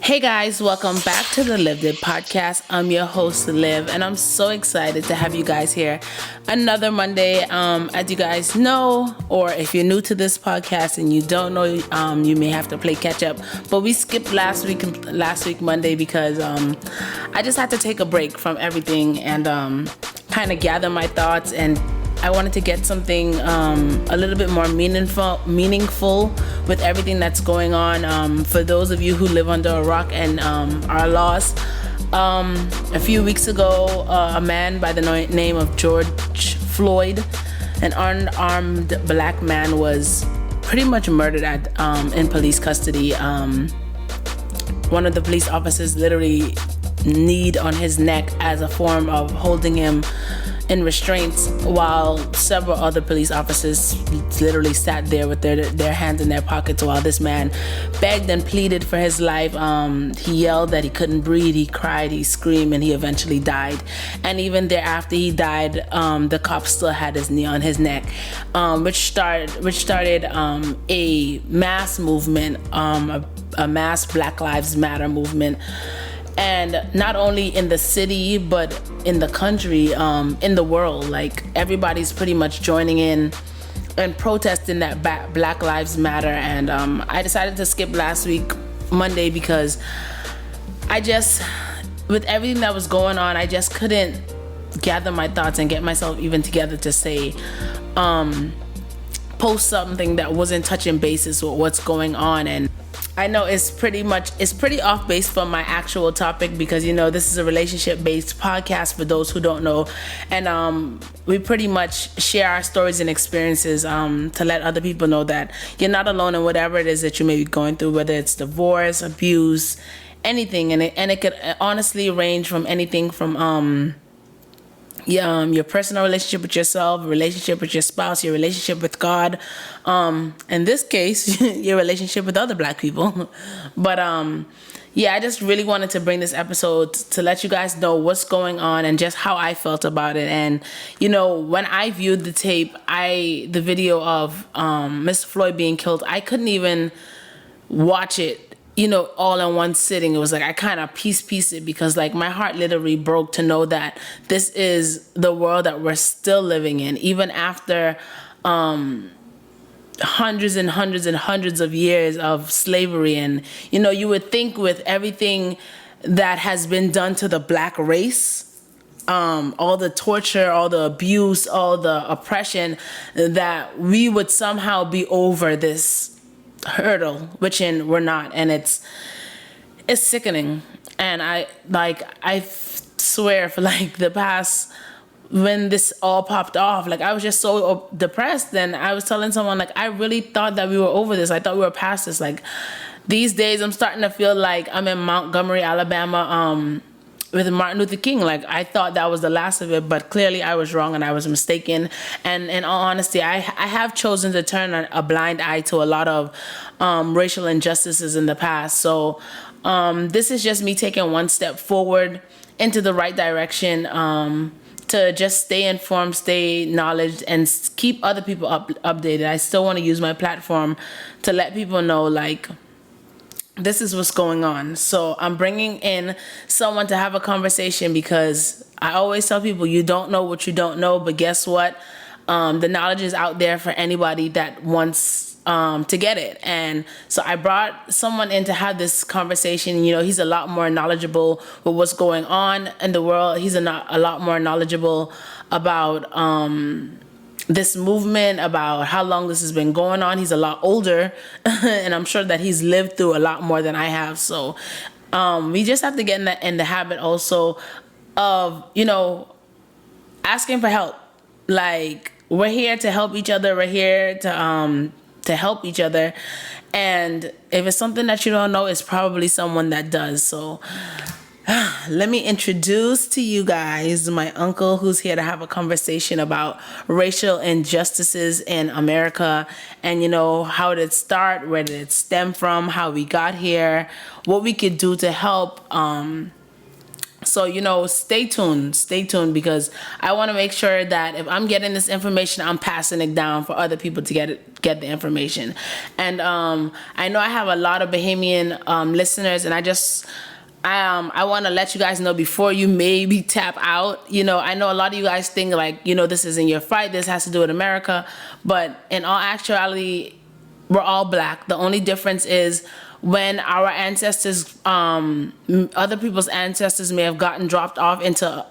Hey guys, welcome back to the Liv podcast. I'm your host, Liv, and I'm so excited to have you guys here. Another Monday, as you guys know, or if you're new to this podcast and you don't know, you may have to play catch up. But we skipped last week Monday because I just had to take a break from everything and kind of gather my thoughts, and I wanted to get something a little bit more meaningful with everything that's going on. For those of you who live under a rock and are lost, a few weeks ago, a man by the name of George Floyd, an unarmed black man, was pretty much murdered in police custody. One of the police officers literally kneed on his neck as a form of holding him in restraints, while several other police officers literally sat there with their hands in their pockets while this man begged and pleaded for his life. He yelled that he couldn't breathe, he cried, he screamed, and he eventually died. And even thereafter he died, the cop still had his knee on his neck, which started a mass movement, a mass Black Lives Matter movement. And not only in the city, but in the country, in the world, like everybody's pretty much joining in and protesting that Black Lives Matter. And I decided to skip last week, Monday, because with everything that was going on, I just couldn't gather my thoughts and get myself even together to say, post something that wasn't touching bases with what's going on. And I know it's pretty off base from my actual topic, because this is a relationship based podcast for those who don't know, and we pretty much share our stories and experiences to let other people know that you're not alone in whatever it is that you may be going through, whether it's divorce, abuse, anything. And it could honestly range from anything from your personal relationship with yourself, relationship with your spouse, your relationship with God, in this case, your relationship with other Black people. But I just really wanted to bring this episode to let you guys know what's going on and just how I felt about it. And when I viewed the video of Mr. Floyd being killed, I couldn't even watch it all in one sitting. It was like I kind of pieced it, because like my heart literally broke to know that this is the world that we're still living in, even after hundreds and hundreds and hundreds of years of slavery. And you would think with everything that has been done to the Black race, all the torture, all the abuse, all the oppression, that we would somehow be over this hurdle, which we're not. And it's sickening. And I swear, for like the past, when this all popped off, like I was just so depressed. And I was telling someone, like, I really thought that we were over this. I thought we were past this. Like these days I'm starting to feel like I'm in Montgomery, Alabama, with Martin Luther King. Like I thought that was the last of it, but clearly I was wrong and I was mistaken. And in all honesty, I have chosen to turn a blind eye to a lot of racial injustices in the past. So this is just me taking one step forward into the right direction, to just stay informed, stay knowledgeable, and keep other people updated. I still want to use my platform to let people know, like, this is what's going on. So I'm bringing in someone to have a conversation, because I always tell people, you don't know what you don't know, but guess what? The knowledge is out there for anybody that wants to get it. And so I brought someone in to have this conversation. He's a lot more knowledgeable with what's going on in the world. He's a lot more knowledgeable about this movement, about how long this has been going on. He's a lot older and I'm sure that he's lived through a lot more than I have. So we just have to get in the habit also of asking for help. Like, we're here to help each other. We're here to help each other. And if it's something that you don't know, it's probably someone that does. So let me introduce to you guys my uncle, who's here to have a conversation about racial injustices in America, and how did it start, where did it stem from, how we got here, what we could do to help So, stay tuned because I want to make sure that if I'm getting this information, I'm passing it down for other people to get the information. And I know I have a lot of Bahamian listeners, and I want to let you guys know before you maybe tap out. I know a lot of you guys think like, this isn't your fight. This has to do with America. But in all actuality, we're all black. The only difference is when our ancestors, other people's ancestors may have gotten dropped off into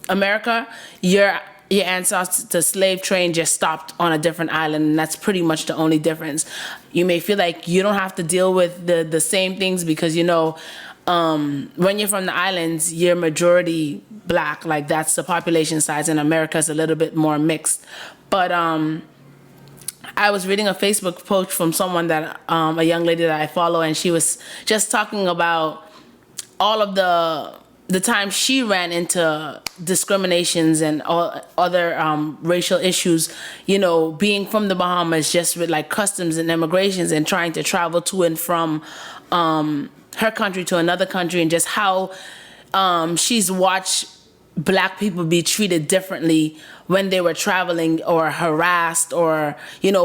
America, your ancestors, the slave train just stopped on a different island, and that's pretty much the only difference. You may feel like you don't have to deal with the same things because when you're from the islands, you're majority black. Like that's the population size. In America is a little bit more mixed. But I was reading a Facebook post from someone that a young lady that I follow, and she was just talking about all of the time she ran into discriminations and all other racial issues, being from the Bahamas, just with like customs and immigrations and trying to travel to and from her country to another country, and just how she's watched black people be treated differently when they were traveling, or harassed, or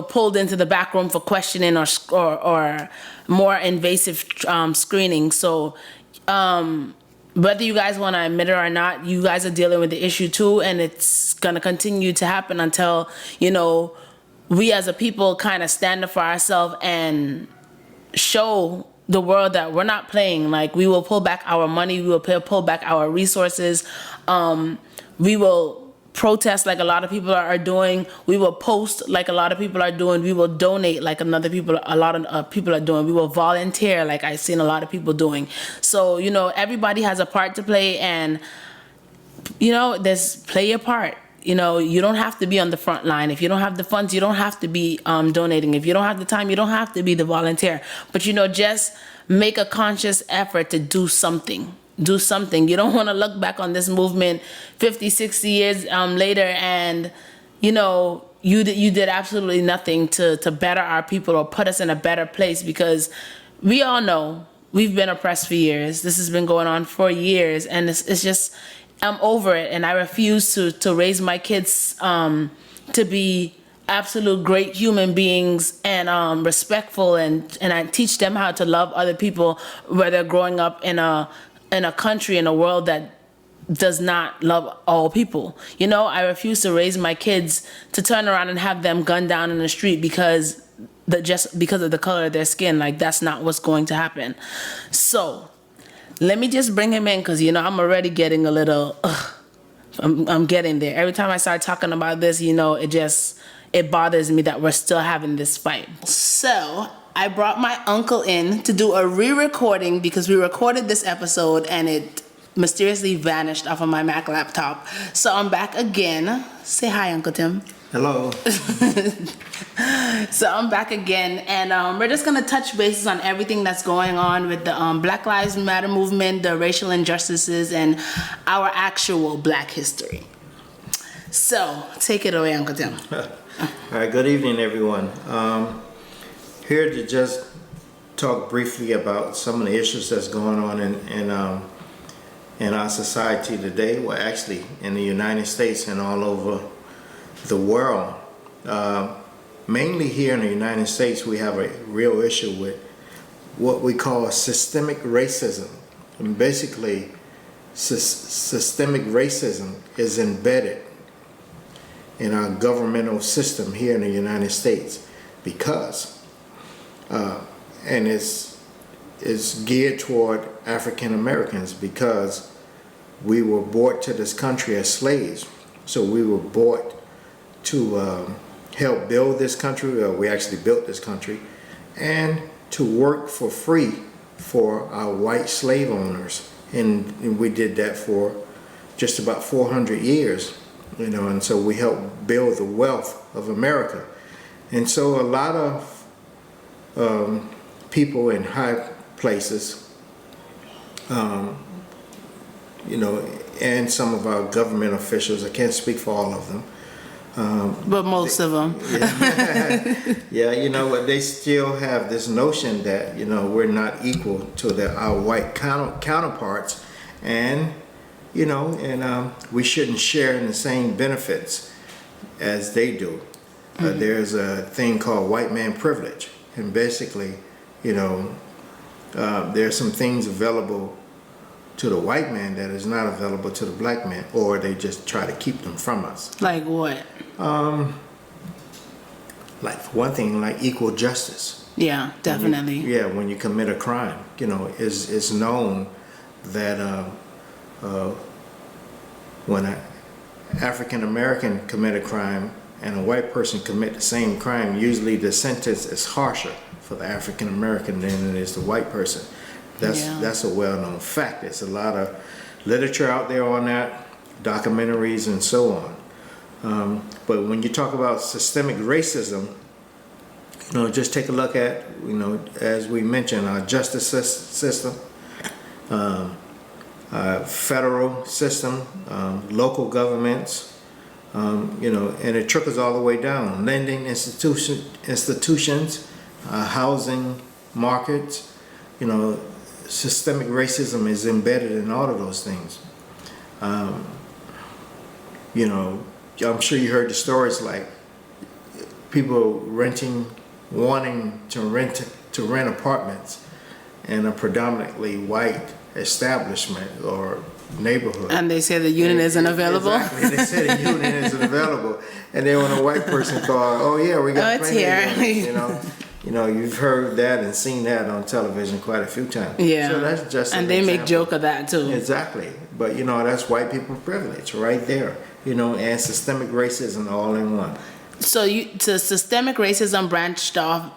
pulled into the back room for questioning, or more invasive screening. So whether you guys want to admit it or not, you guys are dealing with the issue too, and it's gonna continue to happen until we as a people kind of stand up for ourselves and show the world that we're not playing. Like, we will pull back our money, we will pull back our resources, we will protest like a lot of people are doing, we will post like a lot of people are doing, we will donate like a lot of people are doing, we will volunteer like I've seen a lot of people doing. So everybody has a part to play, and play your part. You don't have to be on the front line. If you don't have the funds, you don't have to be donating. If you don't have the time, you don't have to be the volunteer. But just make a conscious effort to do something. Do something. You don't want to look back on this movement 50, 60 years later and you did absolutely nothing to better our people or put us in a better place, because we all know we've been oppressed for years. This has been going on for years, and it's just, I'm over it, and I refuse to raise my kids to be absolute great human beings and respectful, and I teach them how to love other people, where they're growing up in a country, in a world that does not love all people. I refuse to raise my kids to turn around and have them gunned down in the street just because of the color of their skin. Like, that's not what's going to happen. So let me just bring him in, because I'm already getting a little I'm getting there. Every time I start talking about this, it bothers me that we're still having this fight. So I brought my uncle in to do a re-recording, because we recorded this episode and it mysteriously vanished off of my Mac laptop. So I'm back again. Say hi, Uncle Tim. Hello. So I'm back again, and we're just gonna touch bases on everything that's going on with the Black Lives Matter movement, the racial injustices, and our actual black history. So take it away, Uncle Tim. All right, good evening, everyone. Here to just talk briefly about some of the issues that's going on in our society today. Well, actually, in the United States and all over the world. Mainly here in the United States, we have a real issue with what we call systemic racism. And basically, systemic racism is embedded in our governmental system here in the United States, because and it's geared toward African Americans, because we were brought to this country as slaves. So we were brought to help build this country, or we actually built this country, and to work for free for our white slave owners. And we did that for just about 400 years, and so we helped build the wealth of America. And so a lot of people in high places, and some of our government officials, I can't speak for all of them, but most of them. Yeah, but they still have this notion that, we're not equal to our white counterparts, and we shouldn't share in the same benefits as they do. There's a thing called white man privilege, and basically, there's some things available to the white man that is not available to the black man, or they just try to keep them from us. Like what? Like for one thing, like equal justice. Yeah, definitely. When you commit a crime, it's known that when an African American commit a crime and a white person commit the same crime, usually the sentence is harsher for the African American than it is the white person. That's a well-known fact. There's a lot of literature out there on that, documentaries and so on. But when you talk about systemic racism, just take a look at, as we mentioned, our justice system, federal system, local governments, and it trickles all the way down. Lending institutions, housing markets, systemic racism is embedded in all of those things. I'm sure you heard the stories like people wanting to rent apartments in a predominantly white establishment or neighborhood. And they say the unit isn't available? Exactly. They say the unit isn't available. And then when a white person called, oh yeah, we got it's plenty here. of units, you've heard that and seen that on television quite a few times. Yeah. So that's just and they make joke of that too. Exactly. But that's white people privilege right there. And systemic racism all in one. So systemic racism branched off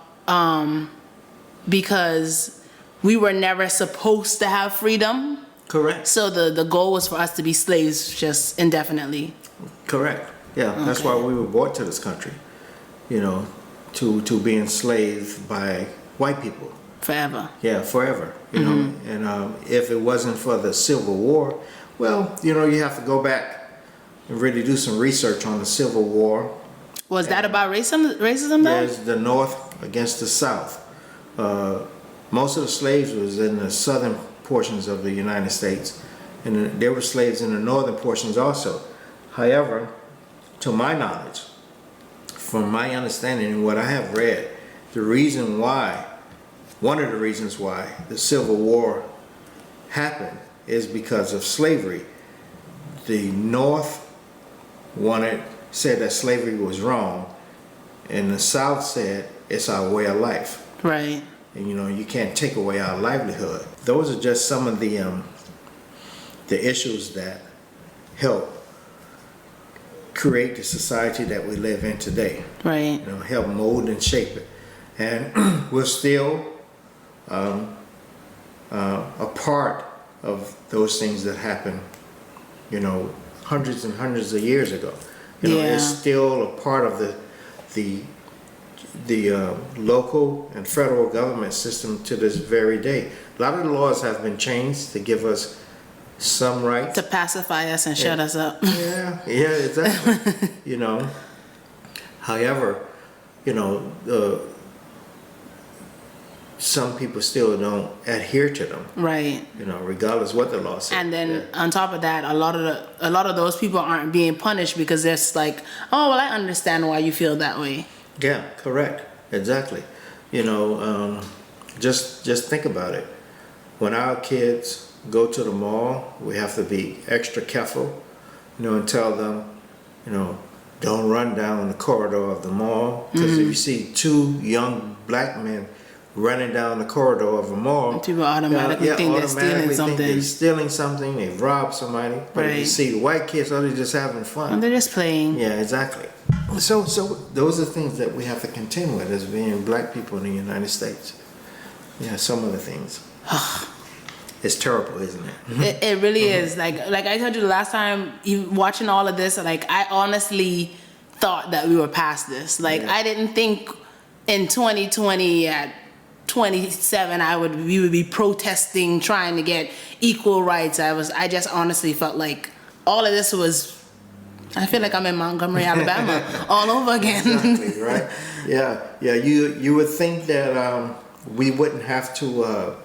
because we were never supposed to have freedom. Correct. So the goal was for us to be slaves just indefinitely. Correct. Yeah, okay. That's why we were brought to this country, to be enslaved by white people. Forever. Yeah, forever. And if it wasn't for the Civil War, well, you have to go back and really do some research on the Civil War. Was that about racism though? There's the North against the South. Most of the slaves was in the southern portions of the United States, and there were slaves in the northern portions also. However, to my knowledge, from my understanding and what I have read, one of the reasons why the Civil War happened is because of slavery. The North said that slavery was wrong, and the South said it's our way of life. Right. And you can't take away our livelihood. Those are just some of the issues that help create the society that we live in today. Right. Help mold and shape it. And we're still a part of those things that happened, hundreds and hundreds of years ago. It's still a part of the local and federal government system to this very day. A lot of the laws have been changed to give us some rights. To pacify us and shut us up. Yeah, exactly. However, some people still don't adhere to them. Right. Regardless what the law says. And then on top of that, a lot of those people aren't being punished because it's like, oh well, I understand why you feel that way. Yeah, correct. Exactly. Just think about it. When our kids go to the mall, we have to be extra careful, and tell them, don't run down the corridor of the mall. Because if you see two young black men running down the corridor of a mall, people automatically think they're stealing something. They're stealing something, they've robbed somebody. But if you see the white kids, they're just having fun. And they're just playing. Yeah, exactly. So those are things that we have to contend with as being black people in the United States. Yeah, some of the things. It's terrible, isn't it? It really is. Like I told you the last time, watching all of this, like I honestly thought that we were past this. Like I didn't think in 2020 at 27 we would be protesting, trying to get equal rights. I just honestly felt like all of this was, I feel like I'm in Montgomery, Alabama all over again. Exactly, right? Yeah. You would think that we wouldn't have to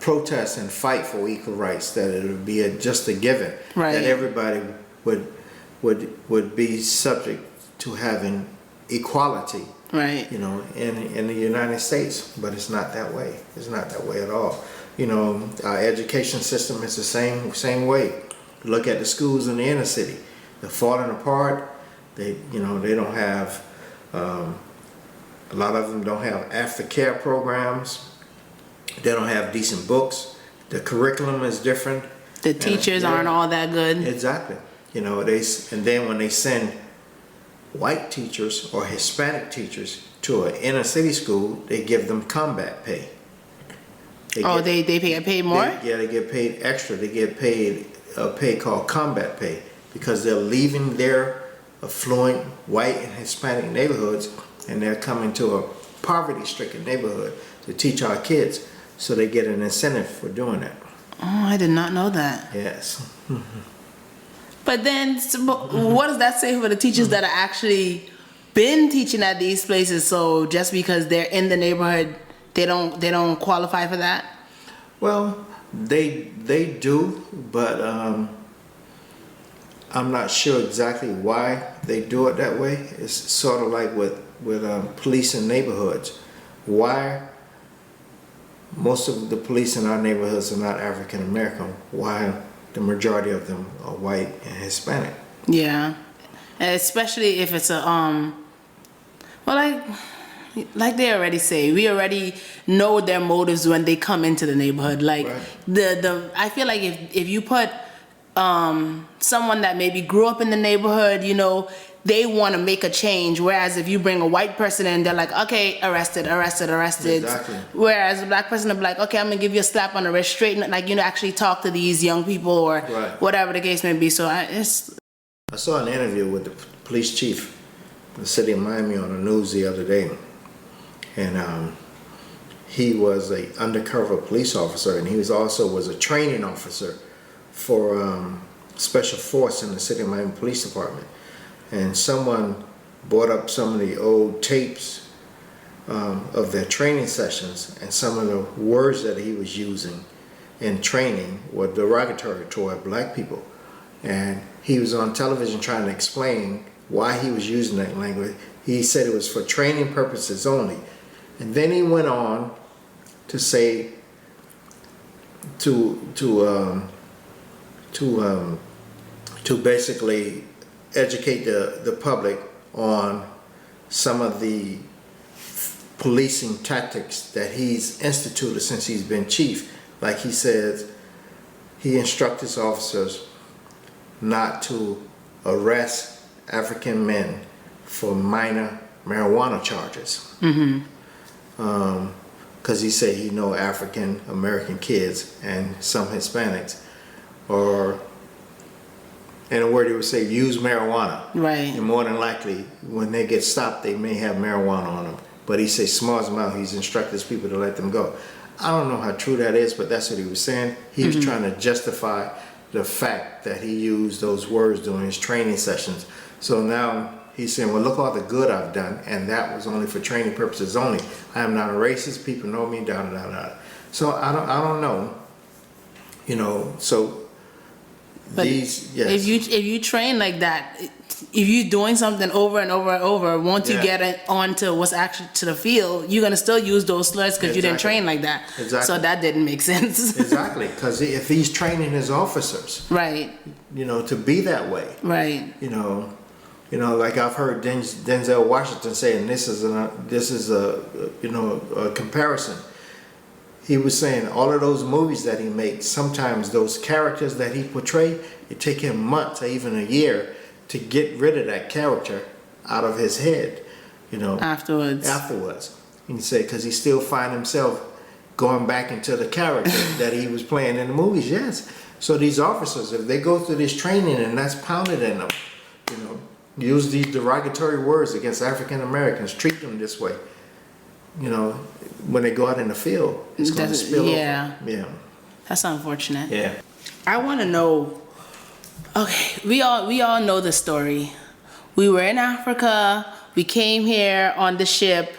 protest and fight for equal rights, that it would be just a given, Right. that everybody would be subject to having equality, Right. you know, in the United States. But it's not that way. It's not that way at all. You know, our education system is the same way. Look at the schools in the inner city. They're falling apart. They don't have, a lot of them don't have aftercare programs. They don't have decent books. The curriculum is different. The teachers aren't all that good. Exactly. You know, and then when they send white teachers or Hispanic teachers to an inner city school, they give them combat pay. They get paid more? They get paid extra. They get paid a pay called combat pay, because they're leaving their affluent white and Hispanic neighborhoods and they're coming to a poverty-stricken neighborhood to teach our kids, so they get an incentive for doing that. Oh, I did not know that. Yes. But then, what does that say for the teachers that are actually been teaching at these places? So just because they're in the neighborhood, they don't qualify for that? Well, they do, but I'm not sure exactly why they do it that way. It's sort of like with police in neighborhoods. Why most of the police in our neighborhoods are not African American? Why the majority of them are white and Hispanic? Yeah, and especially if it's a well, like they already say, we already know their motives when they come into the neighborhood. Like Right. I feel like if you put someone that maybe grew up in the neighborhood, you know, they want to make a change. Whereas if you bring a white person in, they're like, okay, arrested. Exactly. Whereas a black person will be like, okay, I'm gonna give you a slap on the wrist, straighten, like, you know, actually talk to these young people or Right. whatever the case may be. So I saw an interview with the police chief in the city of Miami on the news the other day, and he was a undercover police officer, and he was a training officer for special force in the city of Miami Police Department. And someone brought up some of the old tapes of their training sessions, and some of the words that he was using in training were derogatory toward black people. And he was on television trying to explain why he was using that language. He said it was for training purposes only. And then he went on to say to basically educate the public on some of the policing tactics that he's instituted since he's been chief. Like he says, he instructs his officers not to arrest African men for minor marijuana charges. Because he said he know African American kids and some Hispanics, or in a word, he would say, use marijuana. Right. And more than likely, when they get stopped, they may have marijuana on them. But he says, smalls them out. He's instructed his people to let them go. I don't know how true that is, but that's what he was saying. He was trying to justify the fact that he used those words during his training sessions. So now he's saying, well, look all the good I've done, and that was only for training purposes only. I am not a racist. People know me, da. So I don't know. You know, so But these, yes. if you train like that, if you're doing something over and over and over, once you get it onto what's actually to the field, you're gonna still use those slurs because you didn't train like that. Exactly. So that didn't make sense. Exactly, because if he's training his officers, Right. you know, to be that way, Right. you know, like I've heard Denzel Washington saying this is a comparison. He was saying all of those movies that he makes, sometimes those characters that he portrayed, it take him months or even a year to get rid of that character out of his head, you know. Afterwards. And he said, because he still find himself going back into the character that he was playing in the movies, yes. So these officers, if they go through this training and that's pounded in them, you know, use these derogatory words against African Americans, treat them this way, you know, when they go out in the field, it's going to spill over. Yeah. That's unfortunate. Yeah. I want to know. Okay, we all know the story. We were in Africa. We came here on the ship.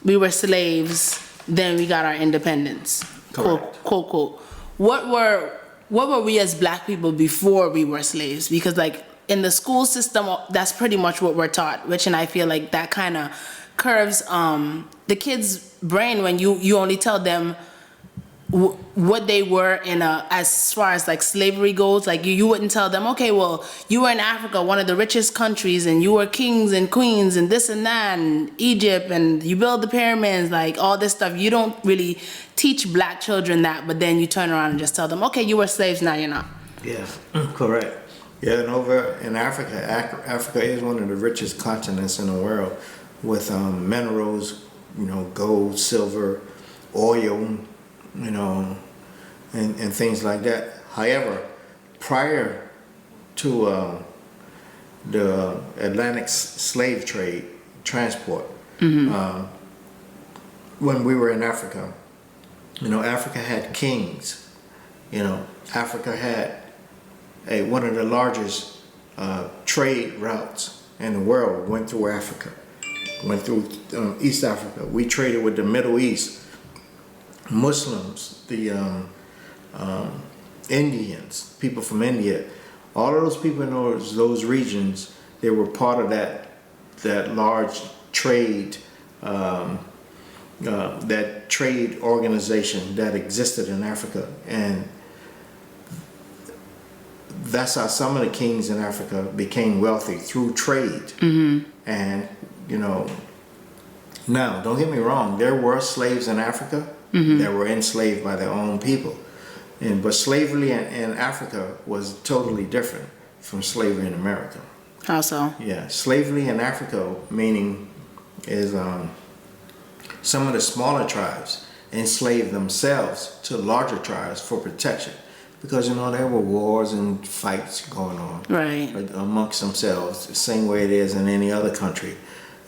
We were slaves. Then we got our independence. Correct. Quote. What were we as black people before we were slaves? Because like in the school system, that's pretty much what we're taught, which, and I feel like that kind of curves the kids' brain when you only tell them what they were in as far as like slavery goes. Like you wouldn't tell them, okay, well, you were in Africa, one of the richest countries, and you were kings and queens and this and that, and Egypt, and you build the pyramids, like all this stuff. You don't really teach black children that, but then you turn around and just tell them, okay, you were slaves, now you're not. Yeah, correct. Yeah, and over in Africa, Africa is one of the richest continents in the world with minerals, gold, silver, oil, and things like that. However, prior to the Atlantic slave trade, transport, when we were in Africa, Africa had kings. Africa had one of the largest trade routes in the world went through Africa, went through East Africa. We traded with the Middle East, Muslims, the Indians, people from India. All of those people in those regions, they were part of that large trade that trade organization that existed in Africa. And that's how some of the kings in Africa became wealthy, through trade. And now don't get me wrong, there were slaves in Africa that were enslaved by their own people, but slavery in Africa was totally different from slavery in America. How so? Yeah, slavery in Africa meaning is some of the smaller tribes enslaved themselves to larger tribes for protection, because there were wars and fights going on amongst themselves, the same way it is in any other country.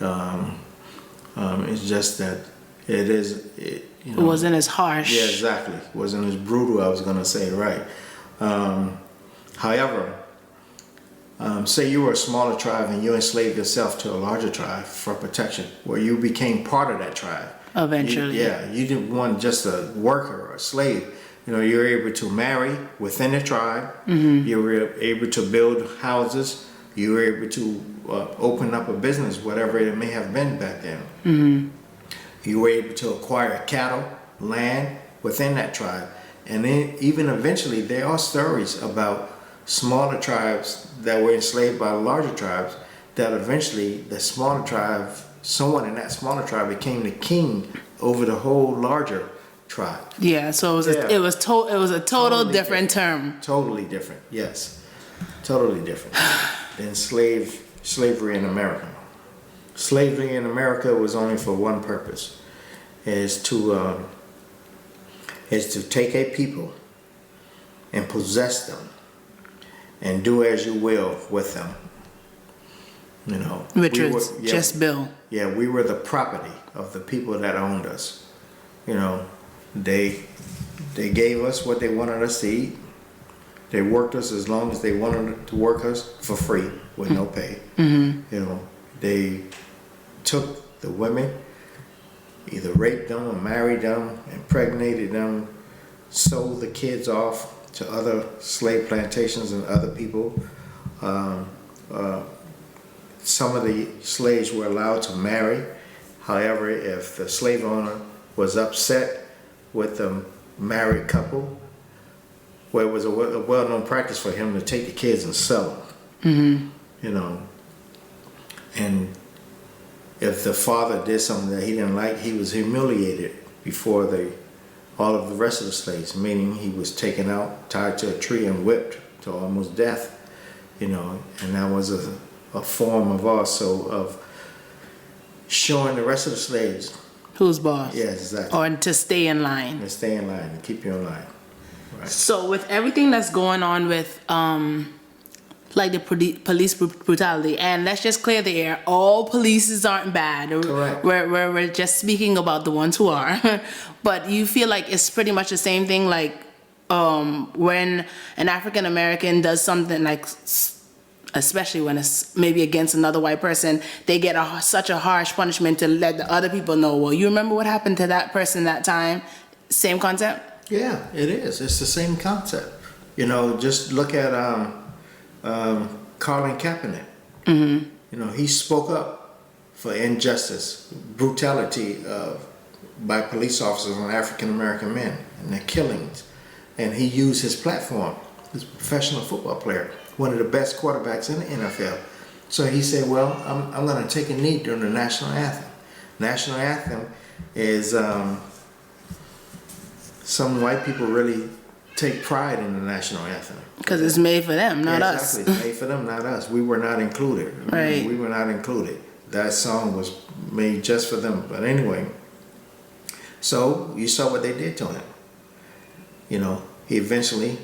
It's just that it wasn't as harsh. Yeah, exactly. It wasn't as brutal, I was going to say, right. However, say you were a smaller tribe and you enslaved yourself to a larger tribe for protection, where you became part of that tribe. Eventually. You didn't want just a worker or a slave. You were able to marry within the tribe. You were able to build houses. You were able to open up a business, whatever it may have been back then. You were able to acquire cattle, land within that tribe. And then even eventually, there are stories about smaller tribes that were enslaved by larger tribes, that eventually the smaller tribe, someone in that smaller tribe became the king over the whole larger tribe. Yeah, so it was a total different term. Totally different, yes. Totally different than slavery in America. Slavery in America was only for one purpose, is to take a people and possess them and do as you will with them. Richard's just Bill. Yeah, we were the property of the people that owned us. They gave us what they wanted us to eat. They worked us as long as they wanted to work us for free with no pay. They took the women, either raped them or married them, impregnated them, sold the kids off to other slave plantations and other people. Some of the slaves were allowed to marry. However, if the slave owner was upset with the married couple, well, it was a well-known practice for him to take the kids and sell them. And if the father did something that he didn't like, he was humiliated before all of the rest of the slaves, meaning he was taken out, tied to a tree, and whipped to almost death. And that was a form of also of showing the rest of the slaves who's boss. Yeah, exactly. Or to stay in line. To stay in line, to keep you in line. Right. So with everything that's going on with like the police brutality, and let's just clear the air, all polices aren't bad. Correct. We're just speaking about the ones who are. But you feel like it's pretty much the same thing, like when an African American does something, like especially when it's maybe against another white person, they get such a harsh punishment to let the other people know, well, you remember what happened to that person that time? Same concept? Yeah, it is. It's the same concept. You know, just look at Colin Kaepernick. Mm-hmm. You know, he spoke up for injustice, brutality by police officers on African American men and their killings. And he used his platform. He's a professional football player, one of the best quarterbacks in the NFL. So he said, well, I'm going to take a knee during the national anthem. National anthem is some white people really take pride in the national anthem. Because it's made for them, not us. Exactly, it's made for them, not us. We were not included. Right. We were not included. That song was made just for them. But anyway, so you saw what they did to him. You know, he eventually,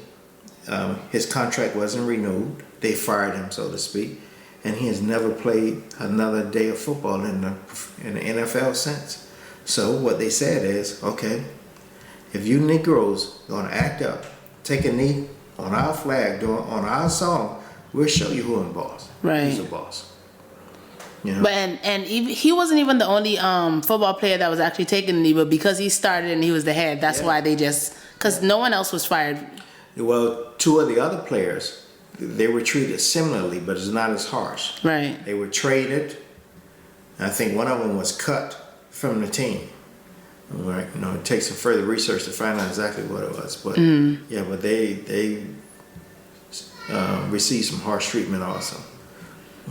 his contract wasn't renewed. They fired him, so to speak. And he has never played another day of football in the NFL since. So what they said is, okay, if you Negroes gonna act up, take a knee on our flag, on our song, we'll show you who's boss. Right. Who's the boss. You know? But and he wasn't even the only football player that was actually taking the knee, but because he started and he was the head, that's why they just, because no one else was fired. Well, two of the other players, they were treated similarly, but it's not as harsh. Right. They were traded. I think one of them was cut from the team. Right. You know, it takes some further research to find out exactly what it was. But yeah, but they received some harsh treatment also.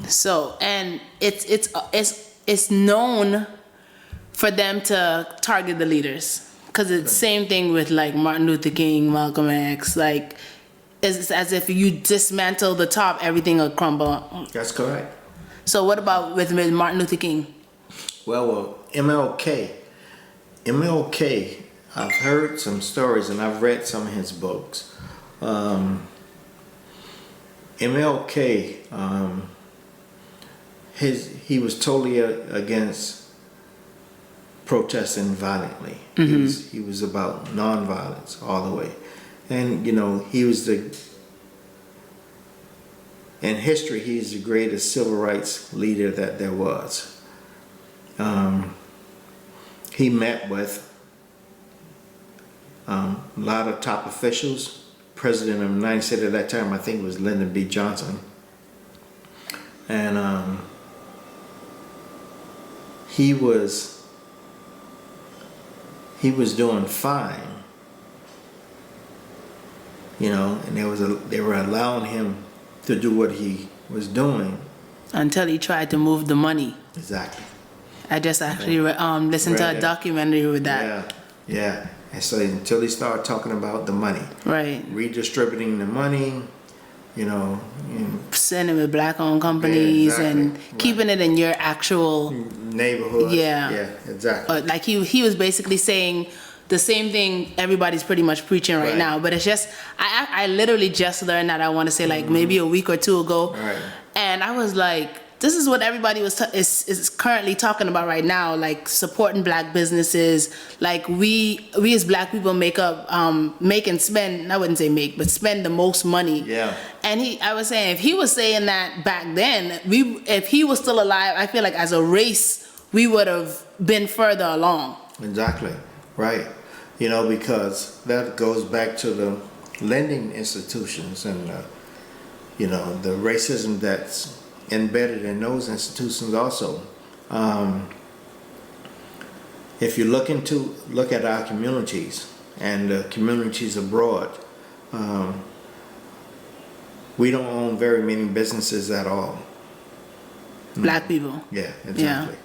So, and it's known for them to target the leaders, because it's the same thing with like Martin Luther King, Malcolm X. Like, it's as if you dismantle the top, everything will crumble. That's correct. So what about with Martin Luther King? Well, MLK, I've heard some stories and I've read some of his books. MLK, he was totally against protesting violently. Mm-hmm. He was about nonviolence all the way. And, you know, in history, he's the greatest civil rights leader that there was. He met with a lot of top officials. President of the United States at that time, I think it was Lyndon B. Johnson. And he was doing fine, you know, and they were allowing him to do what he was doing Until he tried to move the money. Exactly. I just actually listened to a documentary with that. Yeah. And so until he started talking about the money, right, redistributing the money, you know, sending with black-owned companies and keeping it in your actual neighborhood. Yeah, exactly. Like he was basically saying the same thing everybody's pretty much preaching right now, but it's just I literally just learned that, I want to say like maybe a week or two ago, and I was like, this is what everybody is currently talking about right now, like supporting black businesses. Like we as black people make and spend, I wouldn't say make, but spend the most money. Yeah. And I was saying, if he was saying that back then, if he was still alive, I feel like as a race, we would have been further along. Exactly. Right. You know, because that goes back to the lending institutions and, you know, the racism that's embedded in those institutions also. If you look at our communities and the communities abroad, we don't own very many businesses at all. Black people. Yeah, exactly.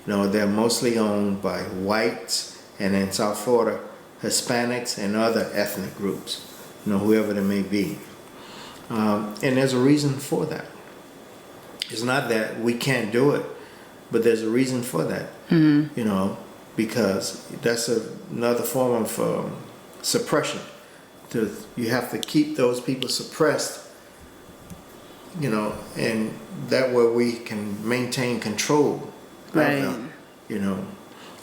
You know, they're mostly owned by whites, and in South Florida, Hispanics and other ethnic groups, you know, whoever they may be. And there's a reason for that. It's not that we can't do it, but there's a reason for that. You know, because that's another form of suppression. You have to keep those people suppressed, you know, and that way we can maintain control of them. You know,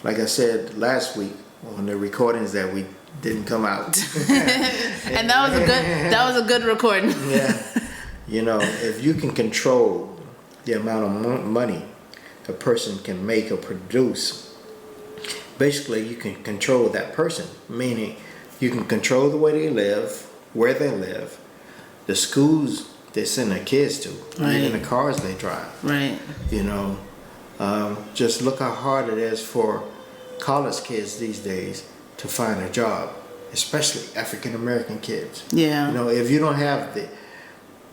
like I said last week on the recordings that we didn't come out, and that was a good recording. Yeah, you know, if you can control the amount of money a person can make or produce, basically you can control that person, meaning You can control the way they live, where they live, the schools they send their kids to, even the cars they drive. Right. You know, just look how hard it is for college kids these days to find a job, especially African American kids. Yeah. You know, if you don't have the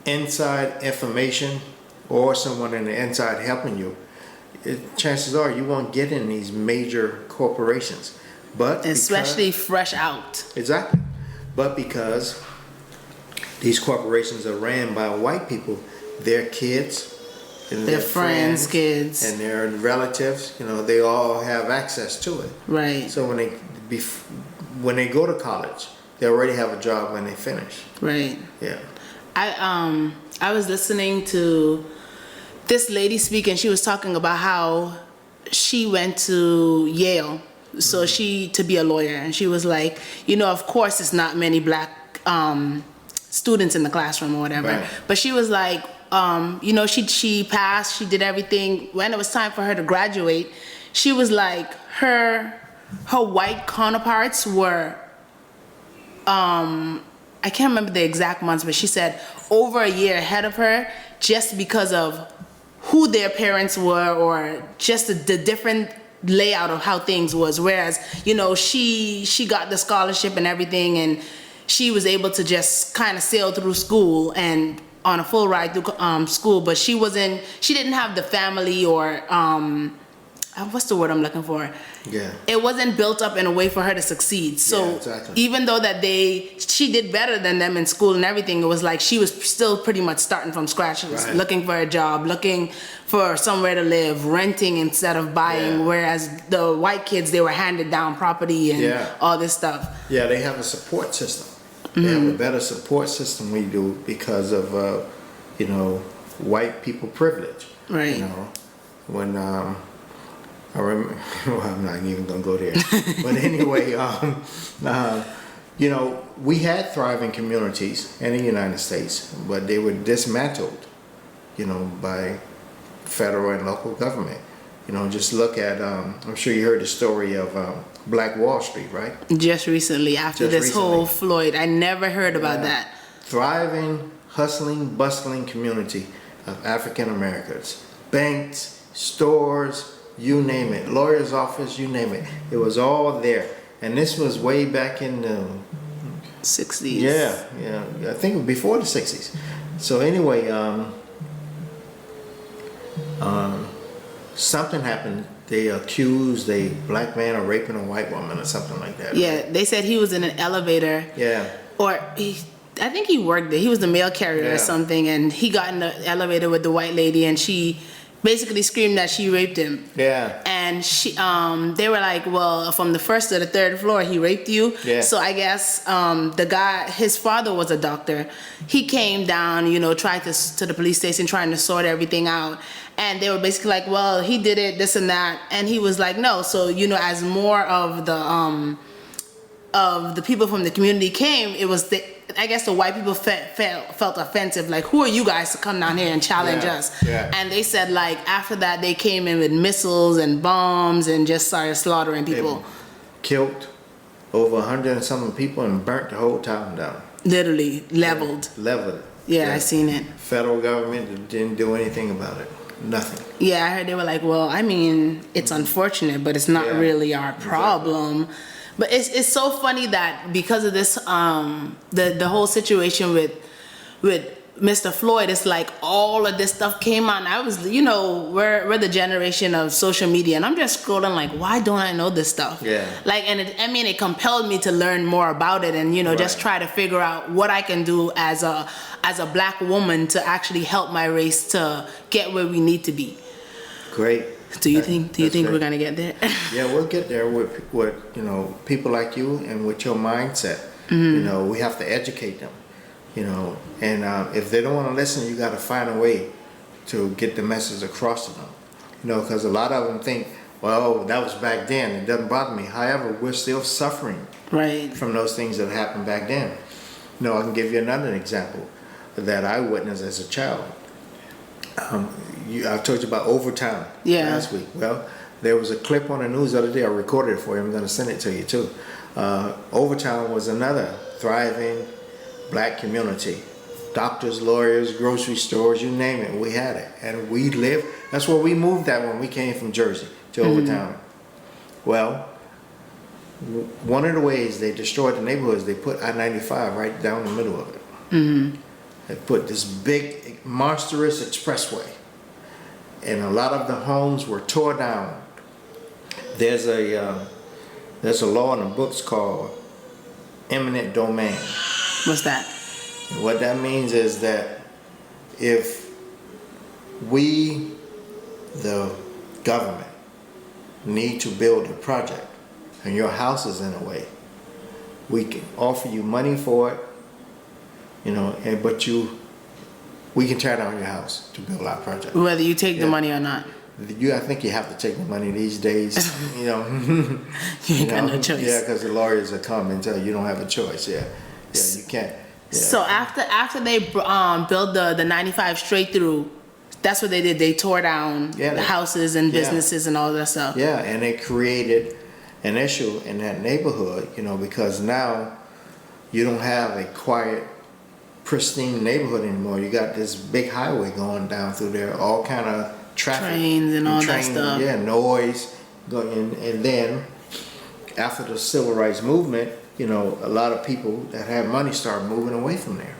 inside information or someone in the inside helping you, chances are you won't get in these major corporations. But especially fresh out. Exactly. But because these corporations are ran by white people, their kids and their friends' kids and their relatives, you know, they all have access to it. Right. So when they go to college, they already have a job when they finish. Right. Yeah. I was listening to this lady speak, and she was talking about how she went to Yale, so to be a lawyer, and she was like, you know, of course it's not many black students in the classroom or whatever, right. But she was like, you know, she passed, she did everything. When it was time for her to graduate, she was like, her white counterparts were, I can't remember the exact months, but she said over a year ahead of her, just because of who their parents were, or just the different layout of how things was. Whereas, you know, she got the scholarship and everything, and she was able to just kind of sail through school and on a full ride through school, but she didn't have the family or what's the word I'm looking for? Yeah. It wasn't built up in a way for her to succeed. So yeah, exactly. Even though that she did better than them in school and everything, it was like she was still pretty much starting from scratch, right. Looking for a job, looking for somewhere to live, renting instead of buying. Yeah. Whereas the white kids, they were handed down property and all this stuff. Yeah, they have a support system. They have a better support system we do because of you know, white people privilege. Right. You know, when I remember, well, I'm not even gonna go there. But anyway, you know, we had thriving communities in the United States, but they were dismantled, you know, by federal and local government. You know, just look at, I'm sure you heard the story of Black Wall Street, right? Just recently, after whole Floyd, I never heard about that. Thriving, hustling, bustling community of African Americans. Banks, stores, you name it, lawyer's office, you name it. It was all there. And this was way back in the 60s. Yeah, I think before the 60s. So anyway, something happened. They accused a black man of raping a white woman or something like that. Yeah, right? They said he was in an elevator. Yeah. Or I think he worked there. He was the mail carrier or something, and he got in the elevator with the white lady, and she basically screamed that she raped him. Yeah. And they were like, well, from the first to the third floor, he raped you. Yeah. So I guess the guy, his father was a doctor. He came down, you know, tried to the police station, trying to sort everything out. And they were basically like, well, he did it, this and that. And he was like, no. So, you know, as more of the people from the community came, it was I guess the white people felt offensive. Like, who are you guys to come down here and challenge us? Yeah. And they said, like, after that, they came in with missiles and bombs and just started slaughtering people. They killed over 100 and something people and burnt the whole town down. Literally leveled. Leveled it. Yeah, I seen it. Federal government didn't do anything about it. Nothing. Yeah, I heard they were like, well, I mean, it's unfortunate, but it's not really our problem. Exactly. But it's so funny that because of this, the whole situation with Mr. Floyd, it's like all of this stuff came on. I was, you know, we're the generation of social media, and I'm just scrolling like, why don't I know this stuff? Yeah. Like, and it compelled me to learn more about it, and, you know, just try to figure out what I can do as a black woman to actually help my race to get where we need to be. Great. Do you think we're gonna get there? Yeah, we'll get there with you know, people like you and with your mindset. Mm-hmm. You know, we have to educate them. You know, and if they don't want to listen, you got to find a way to get the message across to them. You know, because a lot of them think, well, that was back then. It doesn't bother me. However, we're still suffering from those things that happened back then. You know, I can give you another example that I witnessed as a child. I told you about Overtown last week. Well, there was a clip on the news the other day. I recorded it for you. I'm going to send it to you too. Overtown was another thriving black community. Doctors, lawyers, grocery stores, you name it, we had it. And we lived, that's where we moved at when we came from Jersey to Overtown. Well, one of the ways they destroyed the neighborhoods, they put I-95 right down the middle of it. They put this big, monstrous expressway. And a lot of the homes were tore down. There's a law in the books called Eminent Domain. What's that? What that means is that if we, the government, need to build a project and your house is in a way, we can offer you money for it, we can tear down your house to build our project. Whether you take the money or not. I think you have to take the money these days, You ain't got no choice. Yeah, because the lawyers will come and tell you don't have a choice. Yeah, you can't. Yeah. So after they built the 95 straight through, that's what they did. They tore down the houses and businesses and all that stuff. Yeah, and it created an issue in that neighborhood, because now you don't have a quiet, pristine neighborhood anymore. You got this big highway going down through there, all kind of traffic, trains and all that stuff. Yeah, noise. And then after the civil rights movement, a lot of people that had money started moving away from there.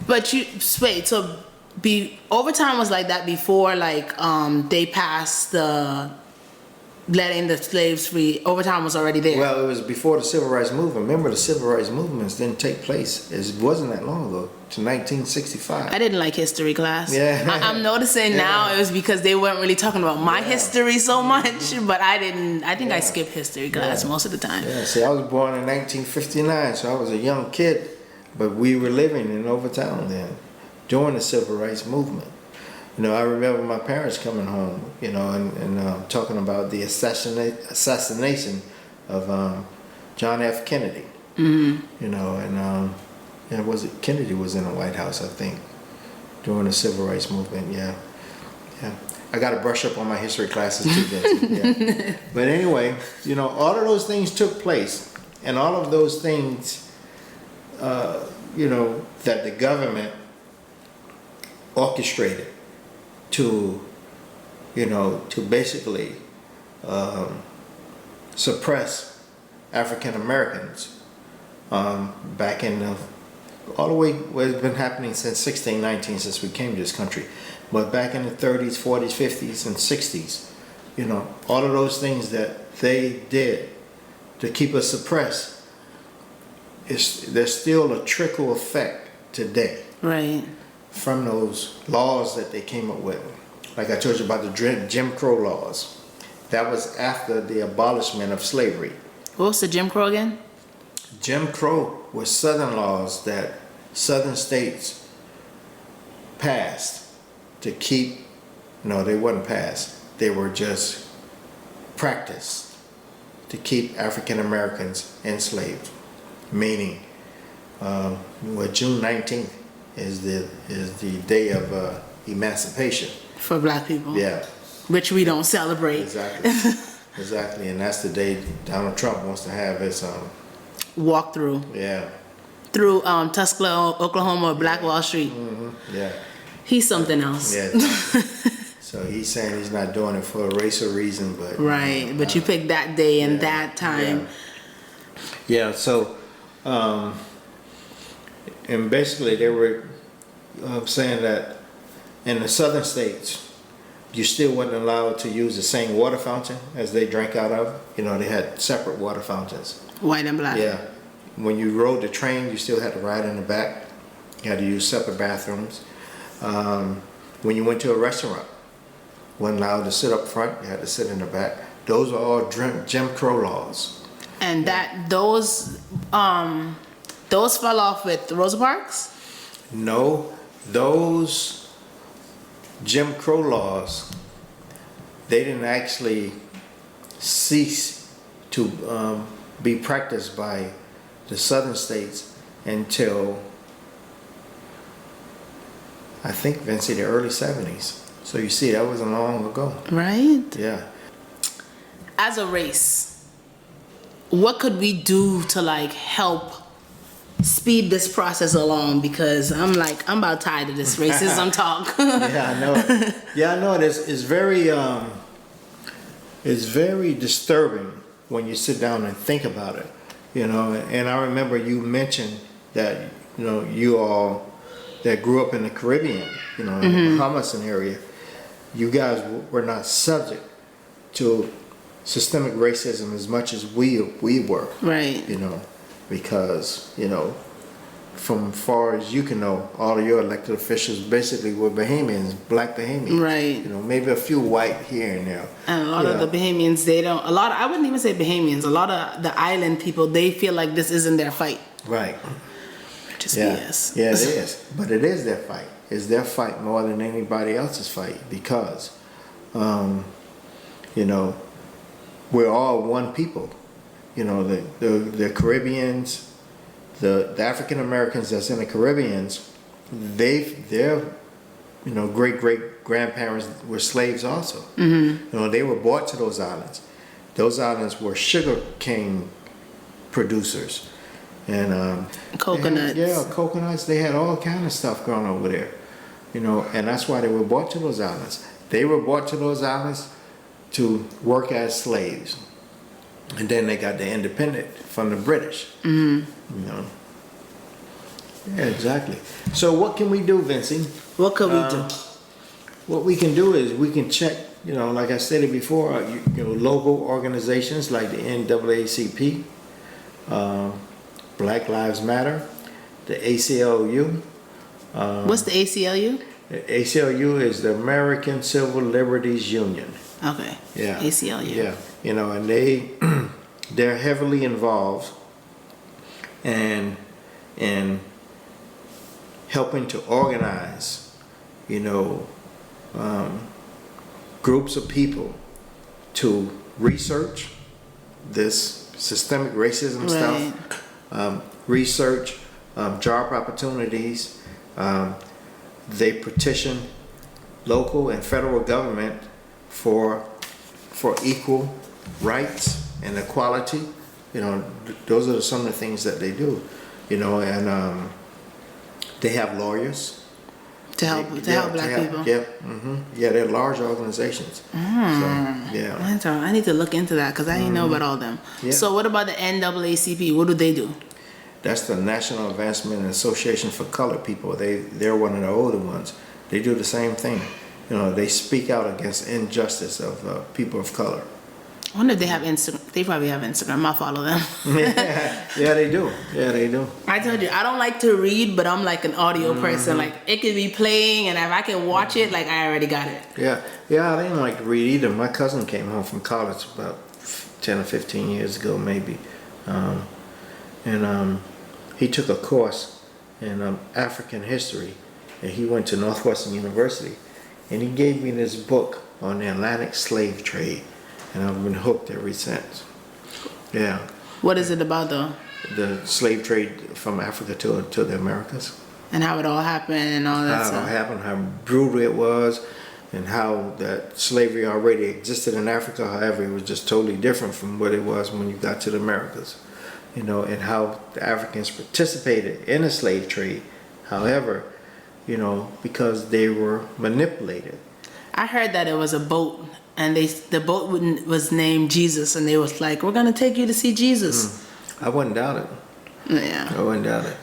But so Overtown was like that before, they passed the letting the slaves free. Overtown was already there. Well, it was before the civil rights movement. Remember, the civil rights movements didn't take place. It wasn't that long ago, to 1965. I didn't like history class. Yeah. I'm noticing now it was because they weren't really talking about my history so much, but I didn't. I think I skipped history class most of the time. Yeah, see, I was born in 1959, so I was a young kid, but we were living in Overtown then, during the civil rights movement. I remember my parents coming home, and talking about the assassination of John F. Kennedy. Kennedy was in the White House, I think, during the civil rights movement. Yeah. I got to brush up on my history classes too, Vincent. Yeah. But anyway, all of those things took place, and all of those things, that the government orchestrated to basically suppress African Americans back in all the way, well, it's been happening since 1619, since we came to this country, but back in the 30s, 40s, 50s, and 60s, all of those things that they did to keep us suppressed, there's still a trickle effect today. Right. From those laws that they came up with. Like I told you about the Jim Crow laws. That was after the abolishment of slavery. What was the Jim Crow again? Jim Crow was Southern laws that Southern states passed to keep, no, they wasn't passed. They were just practiced to keep African Americans enslaved. Meaning, June 19th is the day of emancipation for black people. Yeah, which we don't celebrate. Exactly, and that's the day Donald Trump wants to have his walk through. Yeah, through Tuskegee, Oklahoma, Black Wall Street. Yeah, he's something else. Yeah. So he's saying he's not doing it for a racial reason, but right. But you picked that day and that time. Yeah. So. And basically they were saying that in the southern states, you still wasn't allowed to use the same water fountain as they drank out of. They had separate water fountains. White and black. Yeah. When you rode the train, you still had to ride in the back. You had to use separate bathrooms. When you went to a restaurant, wasn't allowed to sit up front. You had to sit in the back. Those are all Jim Crow laws. And those fell off with Rosa Parks? No, those Jim Crow laws, they didn't actually cease to be practiced by the southern states until, I think, Vince, the early 70s. So you see, that wasn't long ago. Right? Yeah. As a race, what could we do to like help speed this process along? Because I'm about tired of this racism talk. Yeah, I know it. Yeah, I know it. It's very disturbing when you sit down and think about it, you know. And I remember you mentioned that, you know, you all that grew up in the Caribbean, you know, in the Bahamas area, you guys were not subject to systemic racism as much as we were, Right. you know, because, you know, from far as you can know, all of your elected officials basically were Bahamians, black Bahamians. Right. You know, maybe a few white here and there. And a lot of the Bahamians, I wouldn't even say Bahamians, a lot of the island people, they feel like this isn't their fight. Right. Just Yeah. BS. Yeah, it is. But it is their fight. It's their fight more than anybody else's fight because, you know, we're all one people. You know, the Caribbeans, the African Americans that's in the Caribbeans, their you know, great grandparents were slaves also. You know, they were brought to those islands. Those islands were sugar cane producers, and Coconuts. Coconuts. They had all kind of stuff growing over there. You know, and that's why they were brought to those islands. They were brought to those islands to work as slaves. And then they got the independent from the British. You know. Yeah, exactly. So what can we do, Vincey? What could we do? What we can do is we can check, you know, like I stated before, you know, local organizations like the NAACP, Black Lives Matter, the ACLU. What's the ACLU? The ACLU is the American Civil Liberties Union. Okay. Yeah. ACLU. Yeah. You know, and they're heavily involved in helping to organize, you know, groups of people to research this systemic racism stuff, research job opportunities. They petition local and federal government for equal rights and equality. You know, those are some of the things that they do. You know, and they have lawyers To help black people. Yeah, yeah, they're large organizations. So, yeah. I need to look into that because I didn't know about all them. Yeah. So what about the NAACP? What do they do? That's the National Advancement and Association for Colored People. They're one of the older ones. They do the same thing. You know, they speak out against injustice of people of color. I wonder if they have Instagram. They probably have Instagram. I'll follow them. Yeah, they do. Yeah, they do. I told you, I don't like to read, but I'm like an audio person. Like, it could be playing, and if I can watch it, like, I already got it. Yeah, I didn't like to read either. My cousin came home from college about 10 or 15 years ago, maybe. And he took a course in African history, and he went to Northwestern University. And he gave me this book on the Atlantic slave trade. And I've been hooked ever since. Yeah. What is it about, though? The slave trade from Africa to the Americas. And how it all happened and all that How stuff. it happened, how brutal it was, and how that slavery already existed in Africa. However, it was just totally different from what it was when you got to the Americas. You know, and how the Africans participated in the slave trade. However, you know, because they were manipulated. I heard that it was a boat, and the boat was named Jesus, and they was like, "We're gonna take you to see Jesus." I wouldn't doubt it. Yeah. I wouldn't doubt it.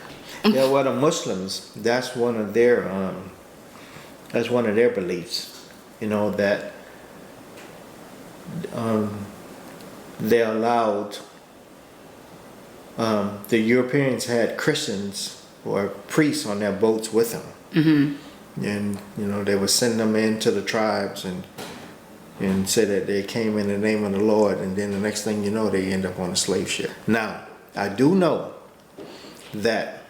Yeah, well, the Muslims, that's one of their beliefs. You know, that they allowed the Europeans had Christians or priests on their boats with them. And, you know, they would send them into the tribes and say that they came in the name of the Lord, and then the next thing you know, they end up on a slave ship. Now, I do know that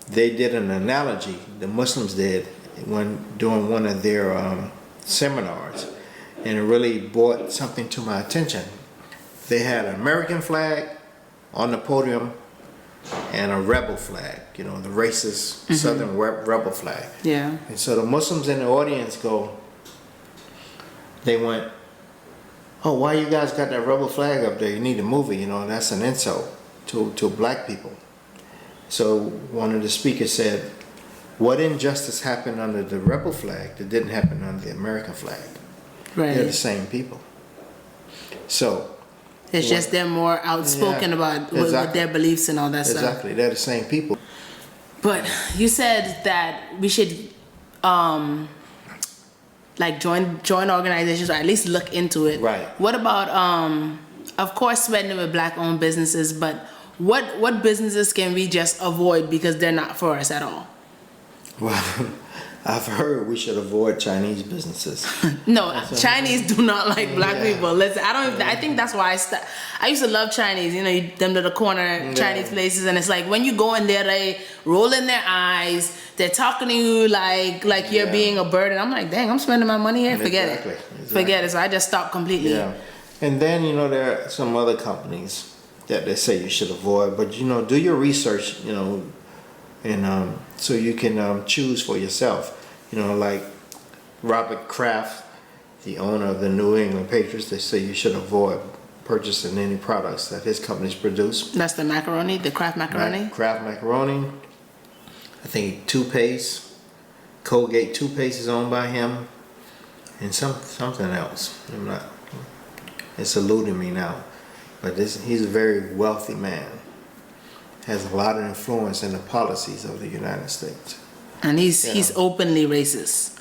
they did an analogy, the Muslims did, when doing one of their seminars, and it really brought something to my attention. They had an American flag on the podium and a rebel flag, you know, the racist Southern rebel flag. Yeah. And so the Muslims in the audience they went, oh, why you guys got that rebel flag up there? You need to move it. That's an insult to black people. So one of the speakers said, what injustice happened under the rebel flag that didn't happen under the American flag? Right. They're the same people. So it's just they're more outspoken about with their beliefs and all that stuff. Exactly, they're the same people. But you said that we should like join organizations or at least look into it. Right. What about of course spending with black owned businesses, but what businesses can we just avoid because they're not for us at all? Well, I've heard we should avoid Chinese businesses. No, Chinese do not like black people. Listen, I think that's why I used to love Chinese. Them little corner Chinese places, and it's like when you go in there, they roll in their eyes. They're talking to you like you're being a burden. I'm like, dang, I'm spending my money here. Forget it. Forget it. So I just stopped completely. Yeah, and then there are some other companies that they say you should avoid, but do your research. And so you can choose for yourself. Like Robert Kraft, the owner of the New England Patriots, they say you should avoid purchasing any products that his companies produce. That's the macaroni, the Kraft macaroni? Kraft macaroni. I think toothpaste, Colgate toothpaste is owned by him, and something else. It's eluding me now. But he's a very wealthy man. Has a lot of influence in the policies of the United States. And he's openly racist.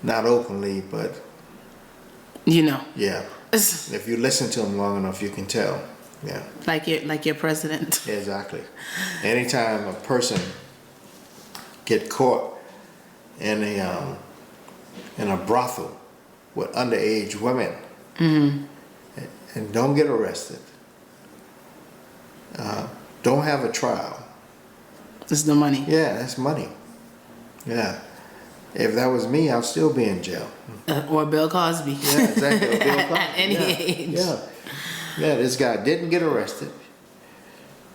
Not openly, but yeah. If you listen to him long enough, you can tell. Yeah. Like your president. Exactly. Anytime a person get caught in a brothel with underage women and don't get arrested, don't have a trial. It's the money. Yeah, that's money. Yeah. If that was me, I'd still be in jail. Or Bill Cosby. Yeah, exactly. Or Bill Cosby. At any age. Yeah. Yeah, this guy didn't get arrested.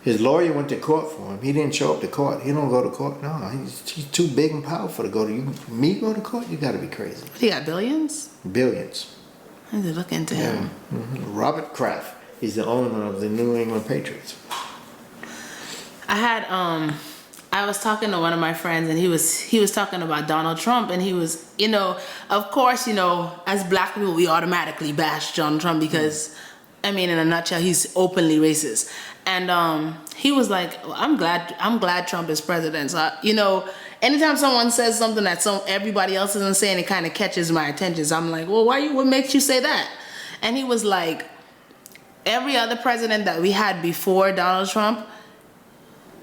His lawyer went to court for him. He didn't show up to court. He don't go to court. No, he's too big and powerful to go to. Me go to court? You got to be crazy. He got billions? Billions. I need to look into him. Mm-hmm. Robert Kraft. He's the owner of the New England Patriots. I was talking to one of my friends, and he was talking about Donald Trump, and he was, of course, as black people, we automatically bash Donald Trump because, in a nutshell, he's openly racist. And he was like, I'm glad Trump is president. So, anytime someone says something that everybody else isn't saying, it kind of catches my attention. So I'm like, well, what makes you say that? And he was like, every other president that we had before Donald Trump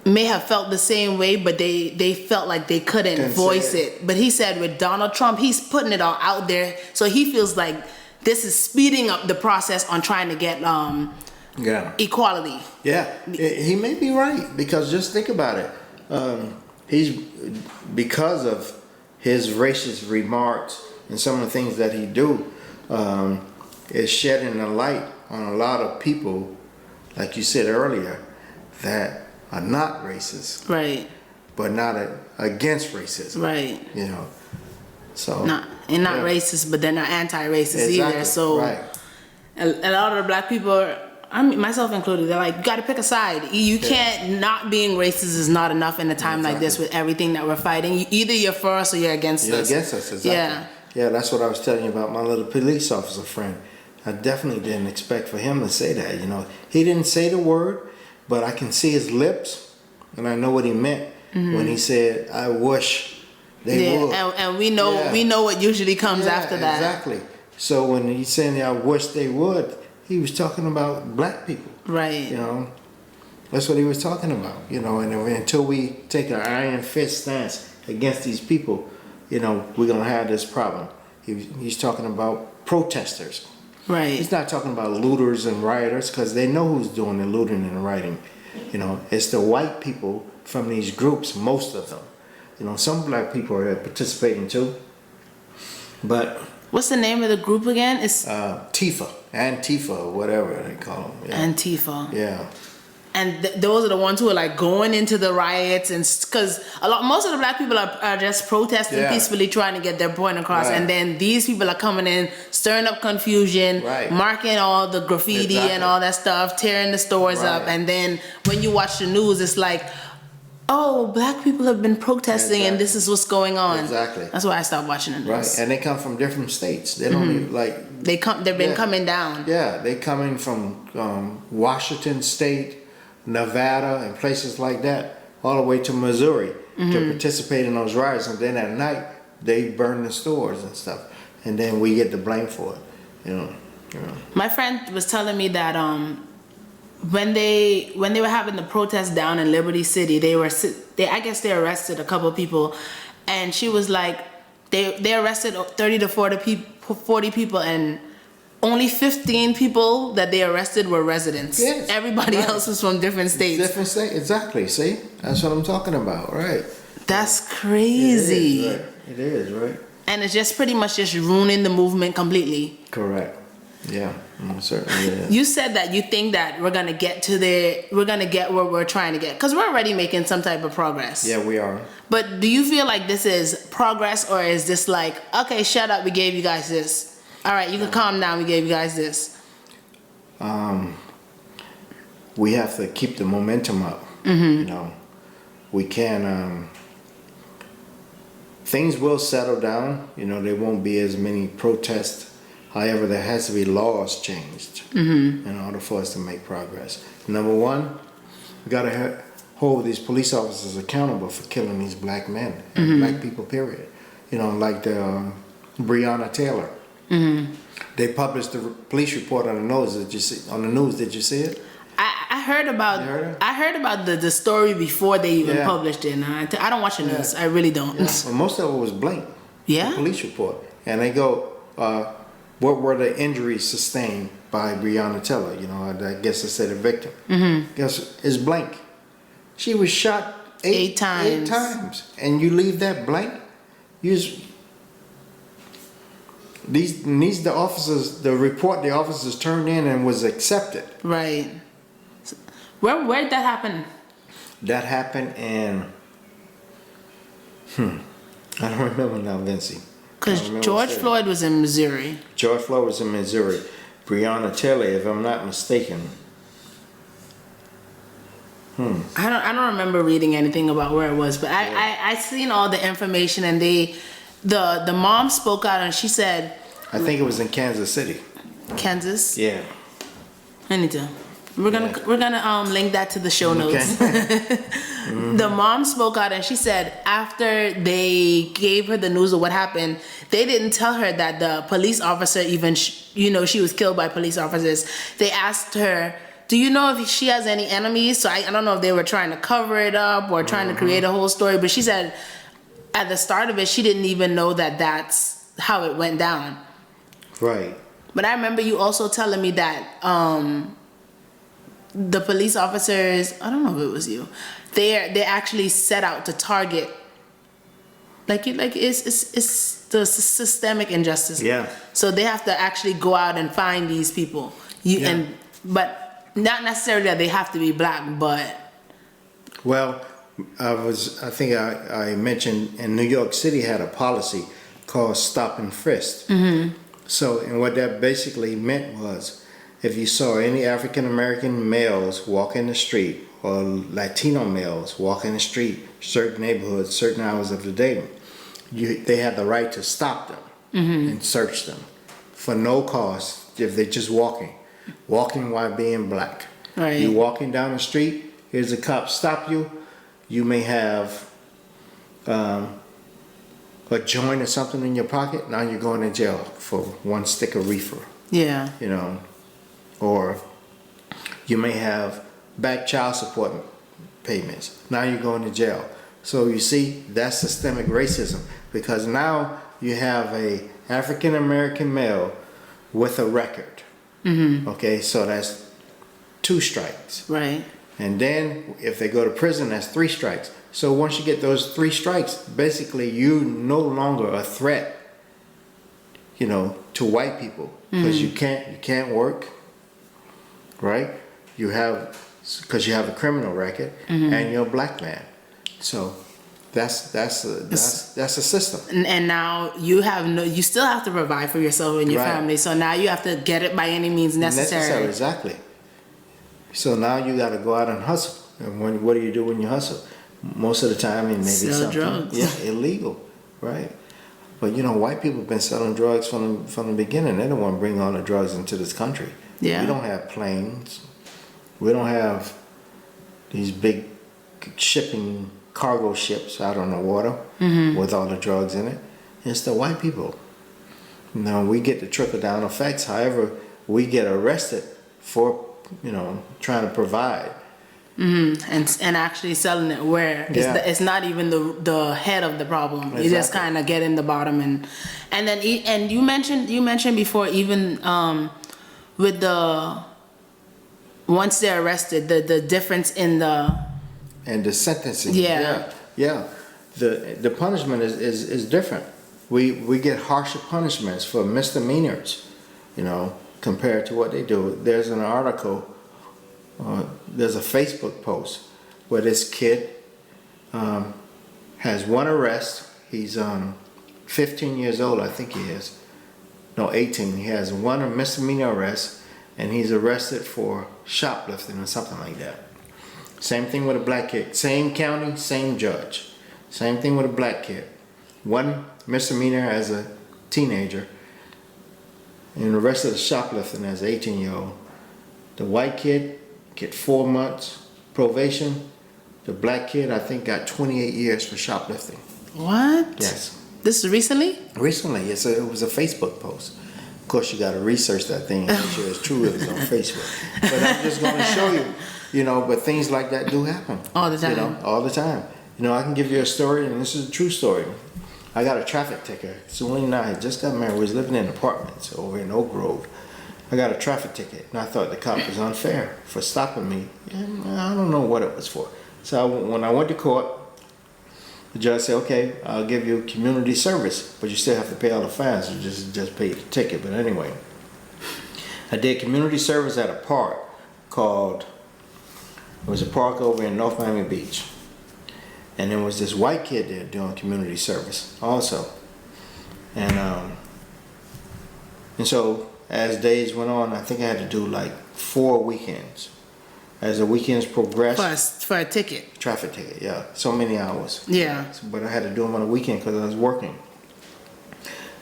may have felt the same way, but they felt like they couldn't voice it. But he said with Donald Trump, he's putting it all out there. So he feels like this is speeding up the process on trying to get equality. Yeah, he may be right, because just think about it. Because of his racist remarks and some of the things that he do, is shedding a light on a lot of people, like you said earlier, that are not racist, right? But not against racism, right? So not racist, but they're not anti-racist either. So a lot of the black people, myself included, they're like, you got to pick a side. You can't. Not being racist is not enough in a time like this with everything that we're fighting. Either you're for us or you're against us. You're against us, exactly. Yeah, that's what I was telling you about my little police officer friend. I definitely didn't expect for him to say that. He didn't say the word, but I can see his lips, and I know what he meant when he said, "I wish they would." And we know what usually comes after that. Exactly. So when he's saying, "I wish they would," he was talking about black people. Right. That's what he was talking about. And until we take an iron fist stance against these people, we're gonna have this problem. He's talking about protesters. Right. He's not talking about looters and rioters, because they know who's doing the looting and rioting. It's the white people from these groups, most of them. Some black people are participating too. But what's the name of the group again? It's Antifa, or whatever they call them. Yeah. Antifa. Yeah. And those are the ones who are like going into the riots, and because most of the black people are just protesting peacefully, trying to get their point across, and then these people are coming in, stirring up confusion, marking all the graffiti and all that stuff, tearing the stores up, and then when you watch the news, it's like, oh, black people have been protesting, and this is what's going on. Exactly. That's why I stopped watching the news. Right, and they come from different states. They don't even like. They've been coming down. Yeah, they coming from Washington State, Nevada, and places like that, all the way to Missouri to participate in those riots. And then at night, they burn the stores and stuff, and then we get the blame for it. You know. My friend was telling me that when they were having the protest down in Liberty City, I guess they arrested a couple of people, and she was like, they arrested 30 to 40 people, and only 15 people that they arrested were residents. Yes, everybody else was from different states. Different states, exactly. See, that's what I'm talking about, right? That's crazy. It is, right? And it's just pretty much just ruining the movement completely. Correct. Yeah, certainly is. You said that you think that we're gonna get where we're trying to get, because we're already making some type of progress. Yeah, we are. But do you feel like this is progress, or is this like, okay, shut up, we gave you guys this. All right, you can calm down, we gave you guys this. We have to keep the momentum up. You know, we can. Things will settle down. You know, there won't be as many protests. However, there has to be laws changed in order for us to make progress. Number one, we got to hold these police officers accountable for killing these black men and black people, period. You know, like the Breonna Taylor. They published the police report on the news. Did you see it? I heard about the story before they even published it. And I don't watch the news. I really don't. Yeah. Well, most of it was blank. Yeah. The police report, and they go, what were the injuries sustained by Breonna Taylor? You know, I guess I said the victim. Guess it's blank. She was shot eight times. 8 times, and you leave that blank. The officers, the report the officers turned in and was accepted. Right. Where did that happen? That happened in, I don't remember now, Vinci. Because George Floyd was in Missouri. George Floyd was in Missouri. Breonna Taylor, if I'm not mistaken. I don't remember reading anything about where it was, but I seen all the information, and the mom spoke out, and she said, I think it was in Kansas City. Kansas? Yeah. I need to. We're gonna link that to the show notes. The mom spoke out, and she said after they gave her the news of what happened, they didn't tell her that the police officer even she was killed by police officers. They asked her, do you know if she has any enemies? So I don't know if they were trying to cover it up or trying to create a whole story, but she said at the start of it, she didn't even know that that's how it went down. Right. But I remember you also telling me that the police officers, I don't know if it was you, they actually set out to target, it's the systemic injustice. Yeah. So they have to actually go out and find these people. But not necessarily that they have to be black, but. Well, I think I mentioned in New York City had a policy called Stop and Frisk. So, and what that basically meant was, if you saw any African American males walk in the street or Latino males walk in the street, certain neighborhoods, certain hours of the day, they had the right to stop them and search them for no cost if they're just walking while being black. Right. You walking down the street, here's a cop stop you. You may have a joint or something in your pocket. Now you're going to jail for 1 stick of reefer. Yeah. You know. Or you may have back child support payments. Now you're going to jail. So you see, that's systemic racism, because now you have a African American male with a record. Okay, so that's 2 strikes. Right. And then if they go to prison, that's 3 strikes. So once you get those 3 strikes, basically you're no longer a threat, to white people, because you can't work. Right? You have because you have a criminal record and you're a black man. So that's a system. And now you still have to provide for yourself and your family. So now you have to get it by any means necessary. Exactly. So now you got to go out and hustle. And what do you do when you hustle? Most of the time, it may be sell drugs. Yeah, illegal, right? But white people have been selling drugs from the beginning. They don't want to bring all the drugs into this country. Yeah. We don't have planes. We don't have these big shipping cargo ships out on the water with all the drugs in it. It's the white people. We get the trickle down effects. However, we get arrested for trying to provide. And actually selling it where it's not even the head of the problem. Exactly. You just kind of get in the bottom and then you mentioned before even with the once they're arrested the difference in the sentencing. Yeah. The punishment is different. We get harsher punishments for misdemeanors, compared to what they do. There's an article. There's a Facebook post where this kid has one arrest. He's 15 years old, I think he is. No, 18. He has one misdemeanor arrest, and he's arrested for shoplifting or something like that. Same thing with a black kid. Same county, same judge. Same thing with a black kid. One misdemeanor as a teenager, and arrested for shoplifting as an 18-year-old. The white kid get 4 months probation. The black kid, I think, got 28 years for shoplifting. What? Yes. This is recently? Recently, yes. It was a Facebook post. Of course, you got to research that thing and make sure it's true if it's on Facebook. But I'm just going to show you, but things like that do happen. All the time. All the time. I can give you a story, and this is a true story. I got a traffic ticket. Celine and I had just got married. We was living in apartments over in Oak Grove. I got a traffic ticket, and I thought the cop was unfair for stopping me. And I don't know what it was for. So when I went to court, the judge said, "Okay, I'll give you community service, but you still have to pay all the fines. You just pay the ticket." But anyway, I did community service at a park called. It was a park over in North Miami Beach, and there was this white kid there doing community service also, and so. As days went on, I think I had to do like 4 weekends. As the weekends progressed. For a ticket. Traffic ticket, yeah. So many hours. Yeah. But I had to do them on a weekend because I was working.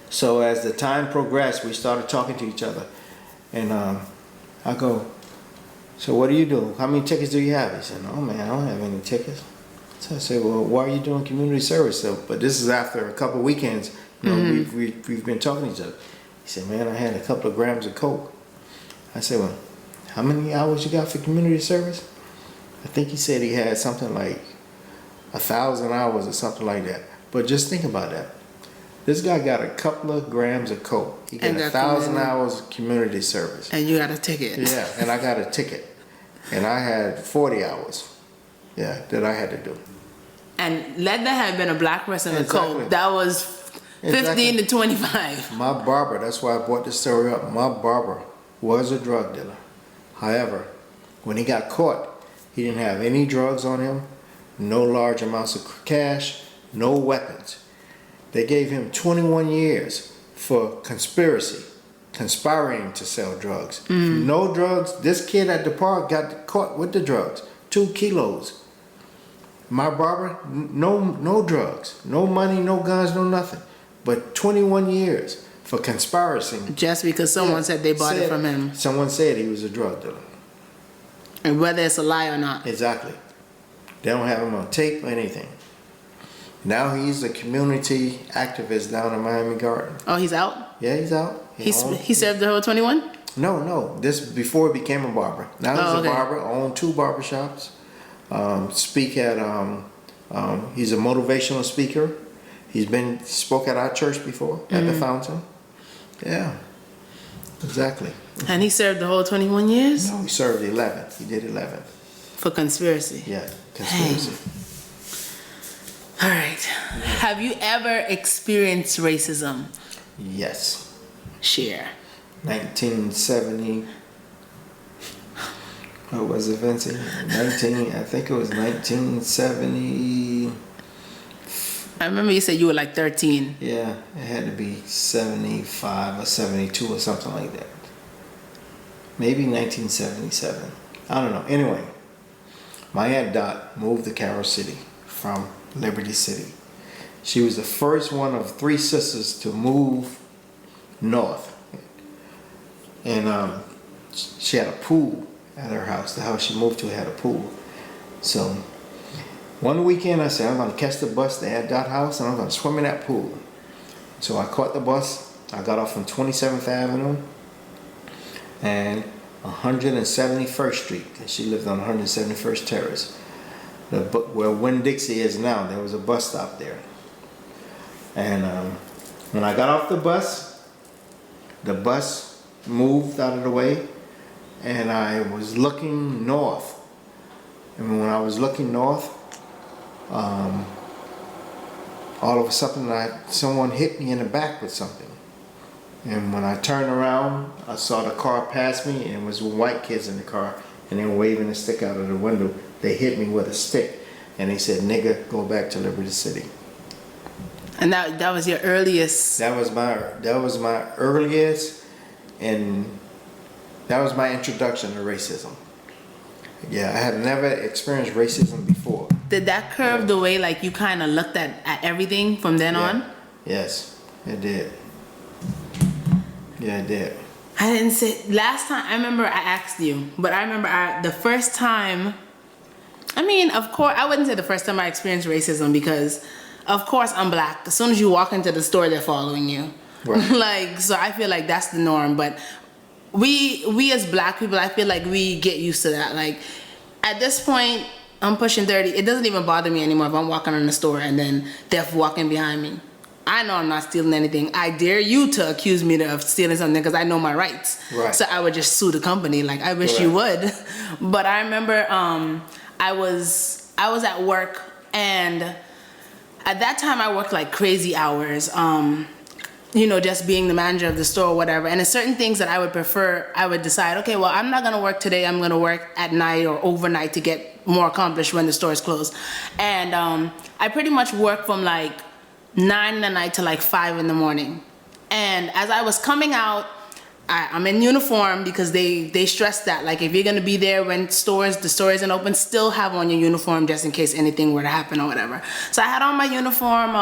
So as the time progressed, we started talking to each other. And I go, "So what do you do? How many tickets do you have?" He said, "Oh man, I don't have any tickets." So I said, "Well, why are you doing community service?" So, but this is after a couple of weekends. We've been talking to each other. He said, "Man, I had a couple of grams of coke." I said, "Well, how many hours you got for community service?" I think he said he had something like 1,000 hours or something like that. But just think about that. This guy got a couple of grams of coke. He got 1,000 hours of community service. And you got a ticket. Yeah, and I got a ticket. And I had 40 hours. Yeah, that I had to do. And let that have been a black person with coke. That was 15 to 25. My barber, that's why I brought this story up. My barber was a drug dealer. However, when he got caught, he didn't have any drugs on him, no large amounts of cash, no weapons. They gave him 21 years for conspiring to sell drugs. No drugs. This kid at the park got caught with the drugs, 2 kilos. My barber, no drugs, no money, no guns, no nothing. But 21 years for conspiracy. Just because someone said they bought it from him. Someone said he was a drug dealer. And whether it's a lie or not. Exactly. They don't have him on tape or anything. Now he's a community activist down in Miami Garden. Oh, he's out? Yeah, he's out. He served the whole 21? No. This before he became a barber. Now he's a barber, owned 2 barbershops. Speak at, he's a motivational speaker. He's spoke at our church before, at the Fountain. Yeah, exactly. And he served the whole 21 years? No, he served 11. He did 11. For conspiracy? Yeah, conspiracy. All right. Have you ever experienced racism? Yes. Share. 1970. What was it, Vincent? I think it was 1970. I remember you said you were like 13. Yeah, it had to be 75 or 72 or something like that. Maybe 1977. I don't know. Anyway, my Aunt Dot moved to Carroll City from Liberty City. She was the first one of 3 sisters to move north. And she had a pool at her house. The house she moved to had a pool. So one weekend I said, I'm going to catch the bus to Aunt Dot's house and I'm going to swim in that pool. So I caught the bus. I got off from 27th Avenue and 171st Street. She lived on 171st Terrace. Where Winn-Dixie is now, there was a bus stop there. And when I got off the bus moved out of the way and I was looking north. And when I was looking north, all of a sudden someone hit me in the back with something. And when I turned around, I saw the car pass me and it was white kids in the car and they were waving a stick out of the window. They hit me with a stick and they said, "Nigga, go back to Liberty City." And that was your earliest. That was my earliest, and that was my introduction to racism. Yeah, I had never experienced racism before. Did that curve the way like you kind of looked at everything from then on? Yes, it did. Yeah, it did. I didn't say last time. I remember I asked you, but I remember the first time. I mean, of course, I wouldn't say the first time I experienced racism because, of course, I'm black. As soon as you walk into the store, they're following you. Right. Like, so I feel like that's the norm. But we as black people, I feel like we get used to that. Like, at this point, I'm pushing 30. It doesn't even bother me anymore if I'm walking in the store and then they're walking behind me. I know I'm not stealing anything. I dare you to accuse me of stealing something because I know my rights. Right. So I would just sue the company. Like, I wish you would. But I remember I was at work, and at that time I worked like crazy hours. Just being the manager of the store or whatever. And there's certain things that I would prefer. I would decide, okay, well, I'm not gonna work today. I'm gonna work at night or overnight to get more accomplished when the store is closed. And I pretty much worked from like 9 at night to like 5 in the morning. And as I was coming out, I'm in uniform because they stress that, like, if you're gonna be there when the store isn't open, still have on your uniform just in case anything were to happen or whatever. So I had on my uniform.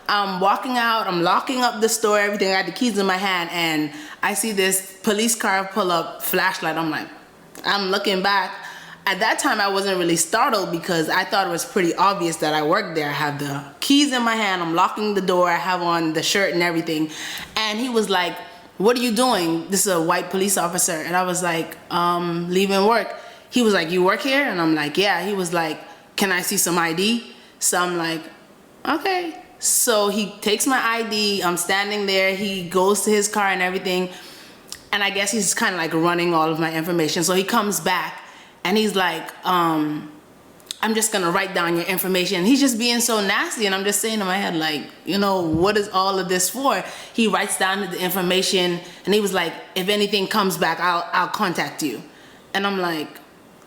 I'm walking out. I'm locking up the store. Everything. I had the keys in my hand, and I see this police car pull up, flashlight. I'm looking back. At that time, I wasn't really startled because I thought it was pretty obvious that I worked there. I have the keys in my hand. I'm locking the door. I have on the shirt and everything. And he was like, "What are you doing?" This is a white police officer. And I was like, leaving work. He was like, "You work here?" And I'm like, "Yeah." He was like, "Can I see some ID?" So I'm like, okay. So he takes my ID. I'm standing there. He goes to his car and everything. And I guess he's kind of like running all of my information. So he comes back and he's like, I'm just gonna write down your information. He's just being so nasty, and I'm just saying in my head, like, what is all of this for? He writes down the information, and he was like, "If anything comes back, I'll contact you." And I'm like,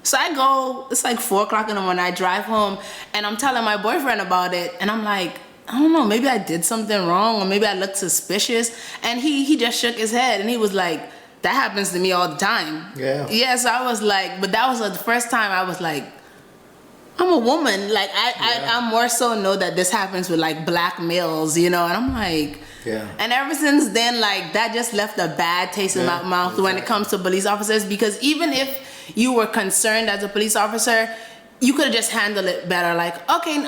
so I go. It's like 4:00 in the morning. I drive home, and I'm telling my boyfriend about it, and I'm like, I don't know, maybe I did something wrong, or maybe I looked suspicious. And he just shook his head, and he was like, "That happens to me all the time." Yeah. Yeah. So I was like, but that was the first time I was like, I'm a woman. Like, I more so know that this happens with like black males, and I'm like, yeah. And ever since then, like, that just left a bad taste in my mouth when it comes to police officers, because even if you were concerned as a police officer, you could have just handled it better. Like, okay,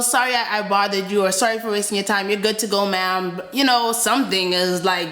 sorry I bothered you, or sorry for wasting your time. You're good to go, ma'am. Something is like,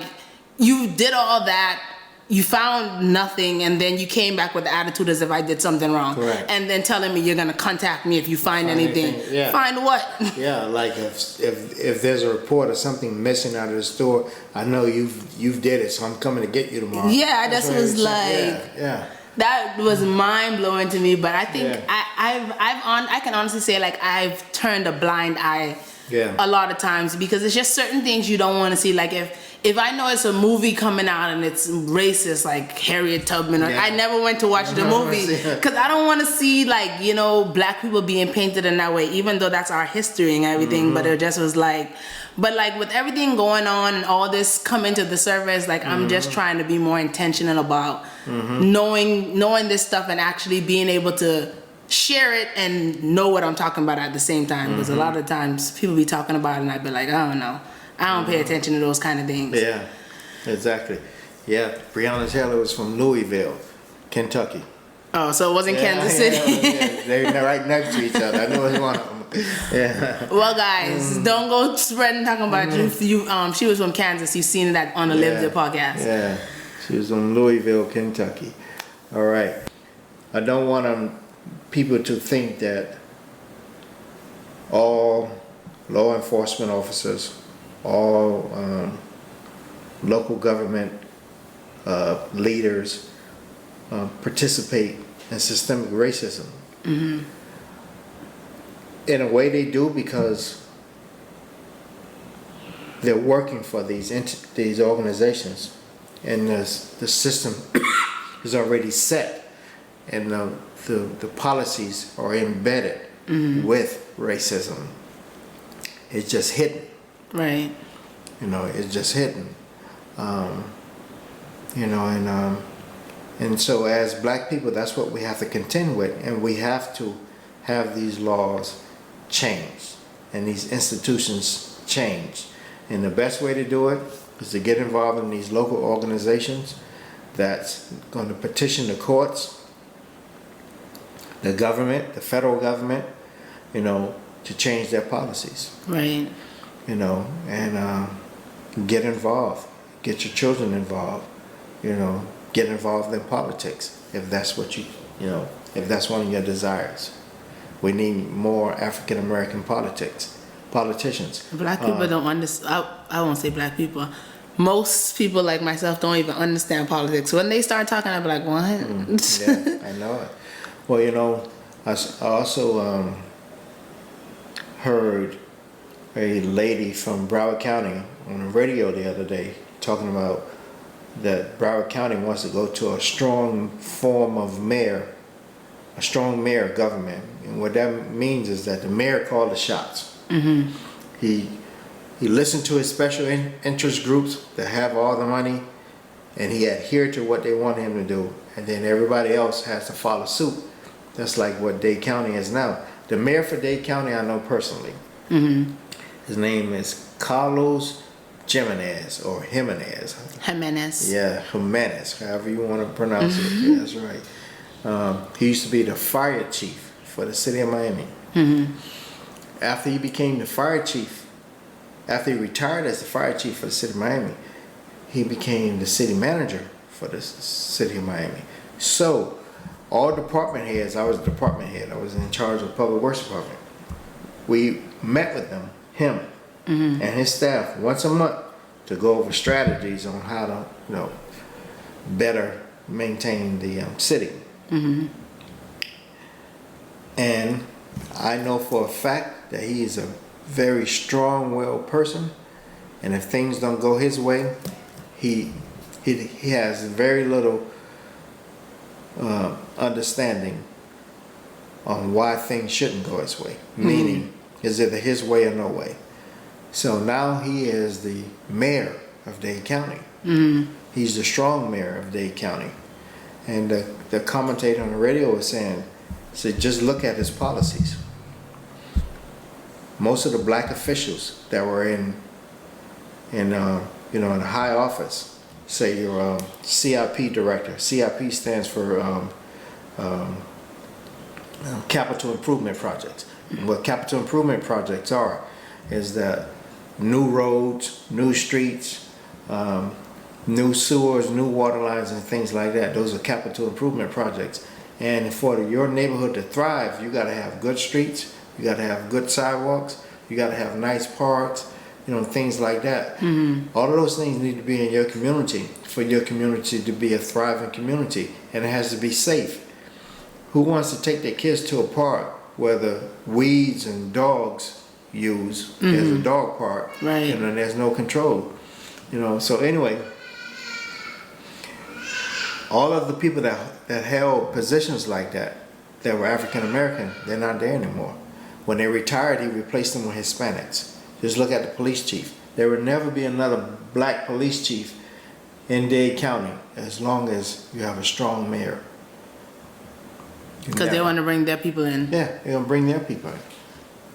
you did all that. You found nothing, and then you came back with the attitude as if I did something wrong. Correct. And then telling me you're gonna contact me if you find anything. Yeah. Find what? Yeah, like if there's a report of something missing out of the store, I know you've did it, so I'm coming to get you tomorrow. Yeah, I just was like, yeah. That was mind blowing to me. But I think I can honestly say, like, I've turned a blind eye Yeah. a lot of times, because it's just certain things you don't want to see. Like if I know it's a movie coming out and it's racist, like Harriet Tubman, or I never went to watch the movie because I don't want to see, like, you know, black people being painted in that way, even though that's our history and everything. But it just was like, but like with everything going on and all this coming to the surface, like I'm just trying to be more intentional about knowing this stuff and actually being able to share it and know what I'm talking about at the same time. Because a lot of times people be talking about it and I'd be like, I don't know. I don't pay attention to those kind of things. Yeah, exactly. Yeah, Breonna Taylor was from Louisville, Kentucky. Oh, so it wasn't Kansas City? Yeah, they're right next to each other. I know it's one of them. Yeah. Well, guys, don't go spreading talking about you. She was from Kansas. You've seen that on the Live the podcast. Yeah, she was from Louisville, Kentucky. All right. I don't want people to think that all law enforcement officers, all local government leaders participate in systemic racism. In a way they do, because they're working for these organizations, and the system is already set, and the policies are embedded with racism. It's just hidden. Right. You know, it's just hidden. You know, and so as black people, that's what we have to contend with, and we have to have these laws changed and these institutions changed. And the best way to do it is to get involved in these local organizations that's going to petition the courts, the government, the federal government, you know, to change their policies. Right. You know, and get involved, get your children involved, you know, get involved in politics if that's what you know, if that's one of your desires. We need more African American politicians. Black people don't understand. I won't say black people. Most people like myself don't even understand politics. When they start talking, I'll be like, what? Yeah, I know it. Well, you know, I also heard a lady from Broward County on the radio the other day talking about that Broward County wants to go to a strong form of mayor, a strong mayor government. And what that means is that the mayor called the shots. He listened to his special interest groups that have all the money, and he adhered to what they want him to do, and then everybody else has to follow suit. That's like what Dade County is now. The mayor for Dade County I know personally. His name is Carlos Jimenez or Jimenez. Jimenez. Yeah, Jimenez, however you want to pronounce it. Yeah, that's right. He used to be the fire chief for the city of Miami. After he became the fire chief, after he retired as the fire chief for the city of Miami, he became the city manager for the city of Miami. So all department heads, I was a department head, I was in charge of the public works department. We met with him and his staff once a month to go over strategies on how to, you know, better maintain the city. And I know for a fact that he is a very strong-willed person, and if things don't go his way, he has very little understanding on why things shouldn't go his way. Meaning, is either his way or no way. So now he is the mayor of Dade County. He's the strong mayor of Dade County. And the commentator on the radio was saying, just look at his policies. Most of the black officials that were in high office, say your CIP director. CIP stands for capital improvement projects. What capital improvement projects are is that new roads, new streets, new sewers, new water lines, and things like that. Those are capital improvement projects. And for your neighborhood to thrive, you got to have good streets, you got to have good sidewalks, you got to have nice parks, you know, things like that. All of those things need to be in your community for your community to be a thriving community, and it has to be safe. Who wants to take their kids to a park where the weeds and dogs, use as a dog park. Right. You know, and there's no control. You know, so anyway, all of the people that held positions like that were African American, they're not there anymore. When they retired, he replaced them with Hispanics. Just look at the police chief. There will never be another black police chief in Dade County as long as you have a strong mayor. Because they want to bring their people in. Yeah, they're going to bring their people in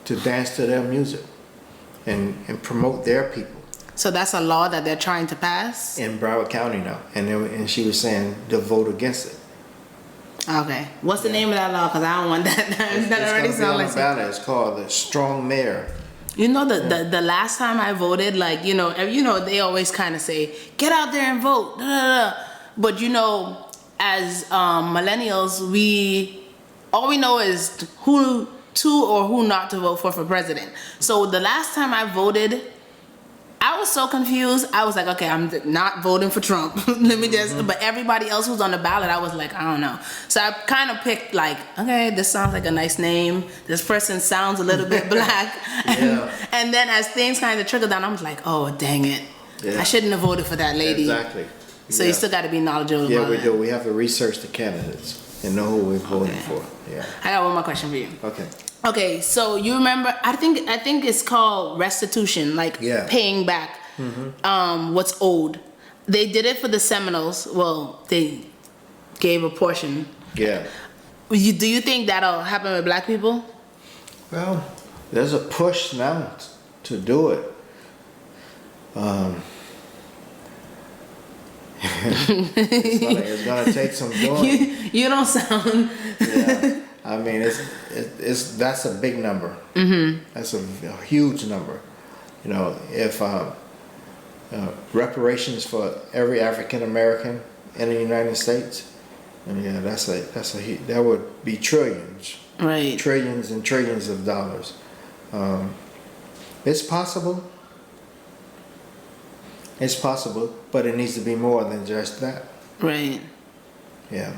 to dance to their music and promote their people. So that's a law that they're trying to pass? In Broward County now. And she was saying to vote against it. Okay. What's the name of that law? Because I don't want that. That already sounds like something. It's called the Strong Mayor. You know, the last time I voted, like, you know, they always kind of say, get out there and vote. Da, da, da. But, you know, as millennials, all we know is who to or who not to vote for president. So the last time I voted, I was so confused. I was like, okay, I'm not voting for Trump. Let me just, but everybody else who's on the ballot, I was like, I don't know. So I kind of picked like, okay, this sounds like a nice name. This person sounds a little bit black. And then as things kind of trickled down, I was like, oh, dang it. Yeah. I shouldn't have voted for that lady. Exactly. So you still got to be knowledgeable about that. Yeah, we do. We have to research the candidates and know who we're voting for. Yeah. I got one more question for you. Okay, so you remember? I think it's called restitution, like paying back what's owed. They did it for the Seminoles. Well, they gave a portion. Yeah. Do you think that'll happen with black people? Well, there's a push now to do it. It's gonna take some doing. You don't sound. Yeah. I mean, that's a big number. That's a huge number. You know, if reparations for every African American in the United States, and that would be trillions, right? Trillions and trillions of dollars. It's possible. It's possible, but it needs to be more than just that. Right. Yeah.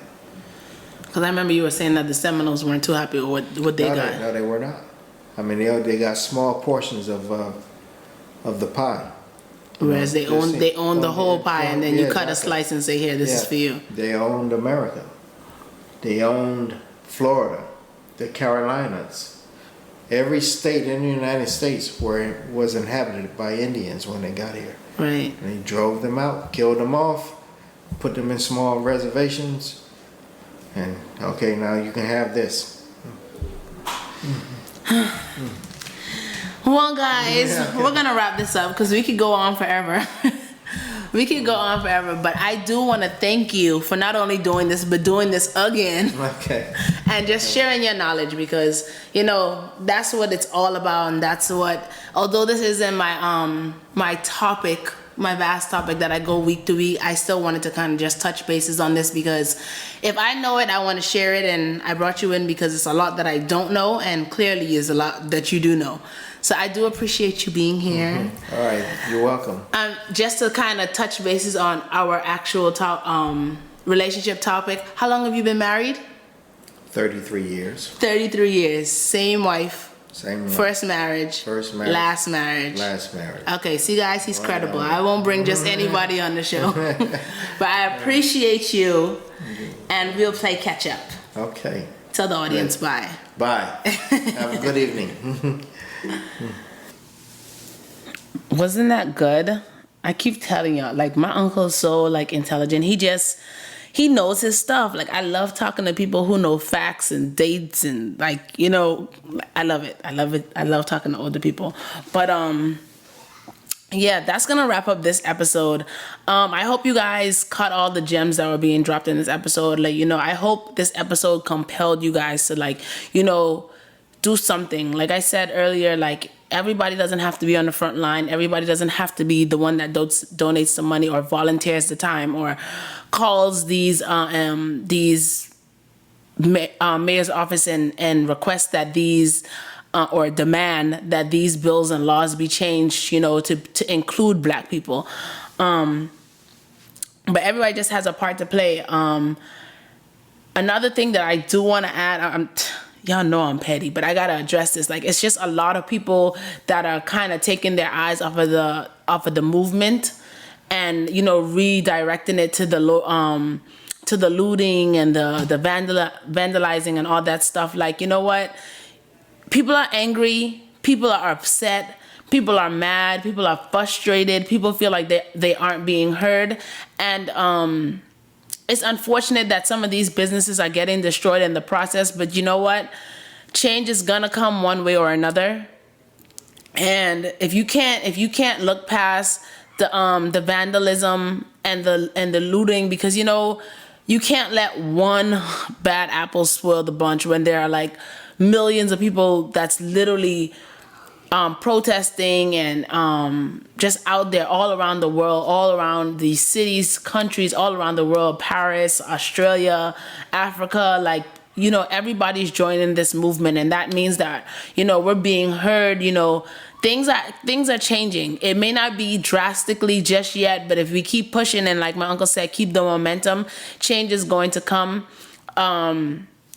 Because I remember you were saying that the Seminoles weren't too happy with what they got. No, they were not. I mean, they got small portions of the pie. Whereas they own the whole pie, and then you cut a slice and say, "Here, this is for you." They owned America. They owned Florida, the Carolinas. Every state in the United States was inhabited by Indians when they got here. Right. And they drove them out, killed them off, put them in small reservations. And okay, now you can have this. Well, guys, we're gonna wrap this up because we could go on forever. But I do want to thank you for not only doing this, but doing this again. Okay. And just sharing your knowledge, because that's what it's all about, and that's what. Although this isn't my topic, my vast topic that I go week to week, I still wanted to kind of just touch bases on this, because if I know it, I want to share it, and I brought you in because it's a lot that I don't know, and clearly is a lot that you do know. So I do appreciate you being here. Mm-hmm. All right, you're welcome. Just to kind of touch bases on our actual relationship topic. How long have you been married? 33 years. 33 years. Same wife. Same wife. First marriage. Last marriage. Okay, see guys, he's credible. I won't bring just anybody on the show. But I appreciate you, and we'll play catch up. Okay. Tell the audience bye. Bye. Have a good evening. Wasn't that good? I keep telling y'all, like, my uncle's so like intelligent. He knows his stuff. Like, I love talking to people who know facts and dates, and like, I love it. I love talking to older people. But yeah, that's gonna wrap up this episode. I hope you guys caught all the gems that were being dropped in this episode. Like, I hope this episode compelled you guys to, like, do something. Like I said earlier, like, everybody doesn't have to be on the front line. Everybody doesn't have to be the one that donates the money or volunteers the time or calls these mayor's office and requests that these or demand that these bills and laws be changed, to include black people. But everybody just has a part to play. Another thing that I do want to add, y'all know I'm petty, but I gotta address this. Like, it's just a lot of people that are kind of taking their eyes off of the movement, and redirecting it to the looting and the vandalizing and all that stuff. Like, you know what? People are angry. People are upset. People are mad. People are frustrated. People feel like they aren't being heard, and it's unfortunate that some of these businesses are getting destroyed in the process, but you know what? Change is gonna come one way or another. And if you can't look past the vandalism and the looting, because you can't let one bad apple spoil the bunch when there are like millions of people that's literally protesting and just out there all around the world, all around these cities, countries, all around the world, Paris, Australia, Africa, like, everybody's joining this movement. And that means that, we're being heard, things are changing. It may not be drastically just yet, but if we keep pushing and, like my uncle said, keep the momentum, change is going to come.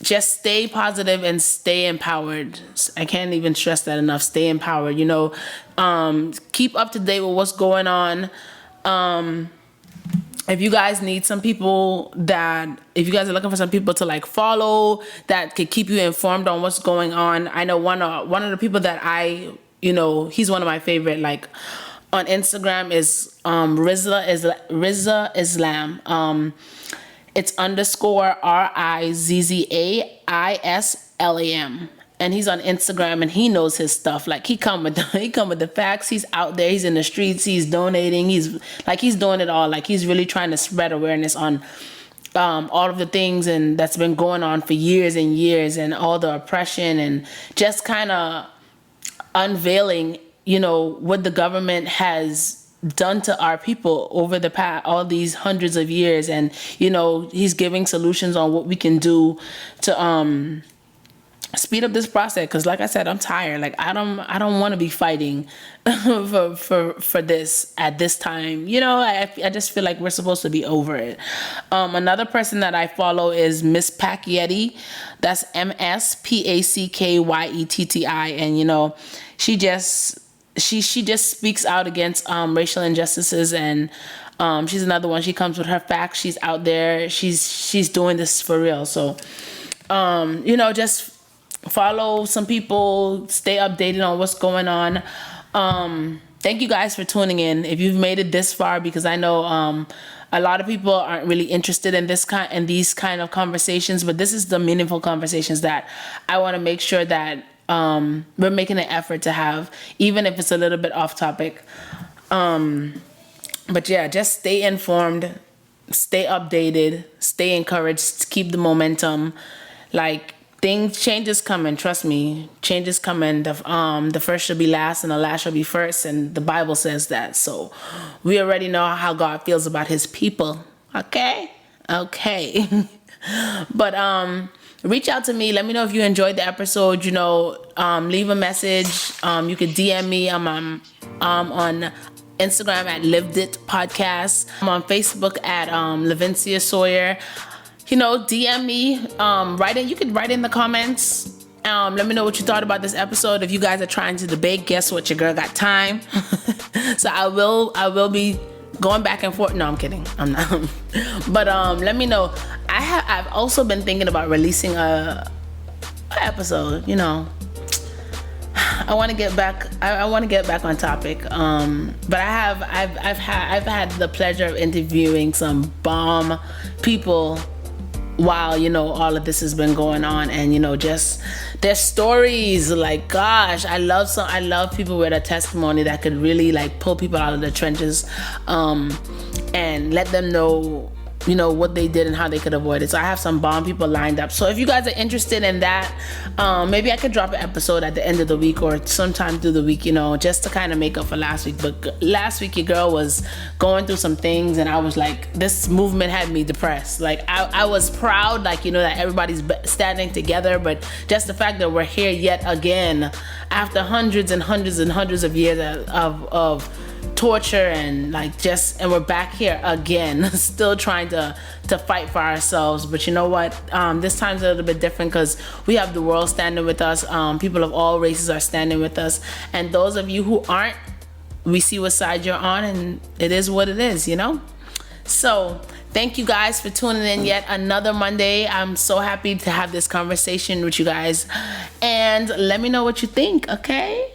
Just stay positive and stay empowered. I can't even stress that enough. Stay empowered. Keep up to date with what's going on. If you guys need some people if you guys are looking for some people to like follow that could keep you informed on what's going on, I know one of the people that he's one of my favorite, like on Instagram, is Rizza Islam. It's _ RIZZAISLAM. And he's on Instagram and he knows his stuff. Like he come with the facts. He's out there. He's in the streets. He's donating. He's doing it all. Like he's really trying to spread awareness on all of the things and that's been going on for years and years, and all the oppression, and just kind of unveiling, what the government has done to our people over the past all these hundreds of years. And he's giving solutions on what we can do to speed up this process, because like I said, I'm tired. Like I don't want to be fighting for this at this time. I just feel like we're supposed to be over it. Another person that I follow is Miss Pacchietti. That's MSPACKYETTI, and she just speaks out against racial injustices, and she's another one. She comes with her facts. She's out there. She's doing this for real. So just follow some people, stay updated on what's going on. Thank you guys for tuning in. If you've made it this far, because I know a lot of people aren't really interested in these kind of conversations, but this is the meaningful conversations that I want to make sure that we're making an effort to have, even if it's a little bit off topic. But yeah, just stay informed, stay updated, stay encouraged, keep the momentum. Like change is coming. Trust me, change is coming. The first shall be last, and the last shall be first, and the Bible says that. So we already know how God feels about His people. Okay. But reach out to me. Let me know if you enjoyed the episode. Leave a message. You can DM me. I'm on Instagram at Lived It Podcast. I'm on Facebook at Levincia Sawyer. DM me. You can write in the comments. Let me know what you thought about this episode. If you guys are trying to debate, guess what? Your girl got time. So I will be going back and forth. No, I'm kidding. I'm not. But let me know. I've also been thinking about releasing a episode. I want to get back. I want to get back on topic. But I've had the pleasure of interviewing some bomb people while all of this has been going on, and just their stories. Like, gosh, I love people with a testimony that could really like pull people out of the trenches, and let them know what they did and how they could avoid it. So I have some bomb people lined up. So if you guys are interested in that, maybe I could drop an episode at the end of the week or sometime through the week, just to kind of make up for last week. But last week your girl was going through some things, and I was like, this movement had me depressed. Like I was proud, like, that everybody's standing together, but just the fact that we're here yet again after hundreds and hundreds and hundreds of years of torture and like and we're back here again, still trying to fight for ourselves. But you know what? This time's a little bit different because we have the world standing with us. People of all races are standing with us, and those of you who aren't, we see what side you're on, and it is what it is, you know? So thank you guys for tuning in yet another Monday. I'm so happy to have this conversation with you guys, and let me know what you think, okay?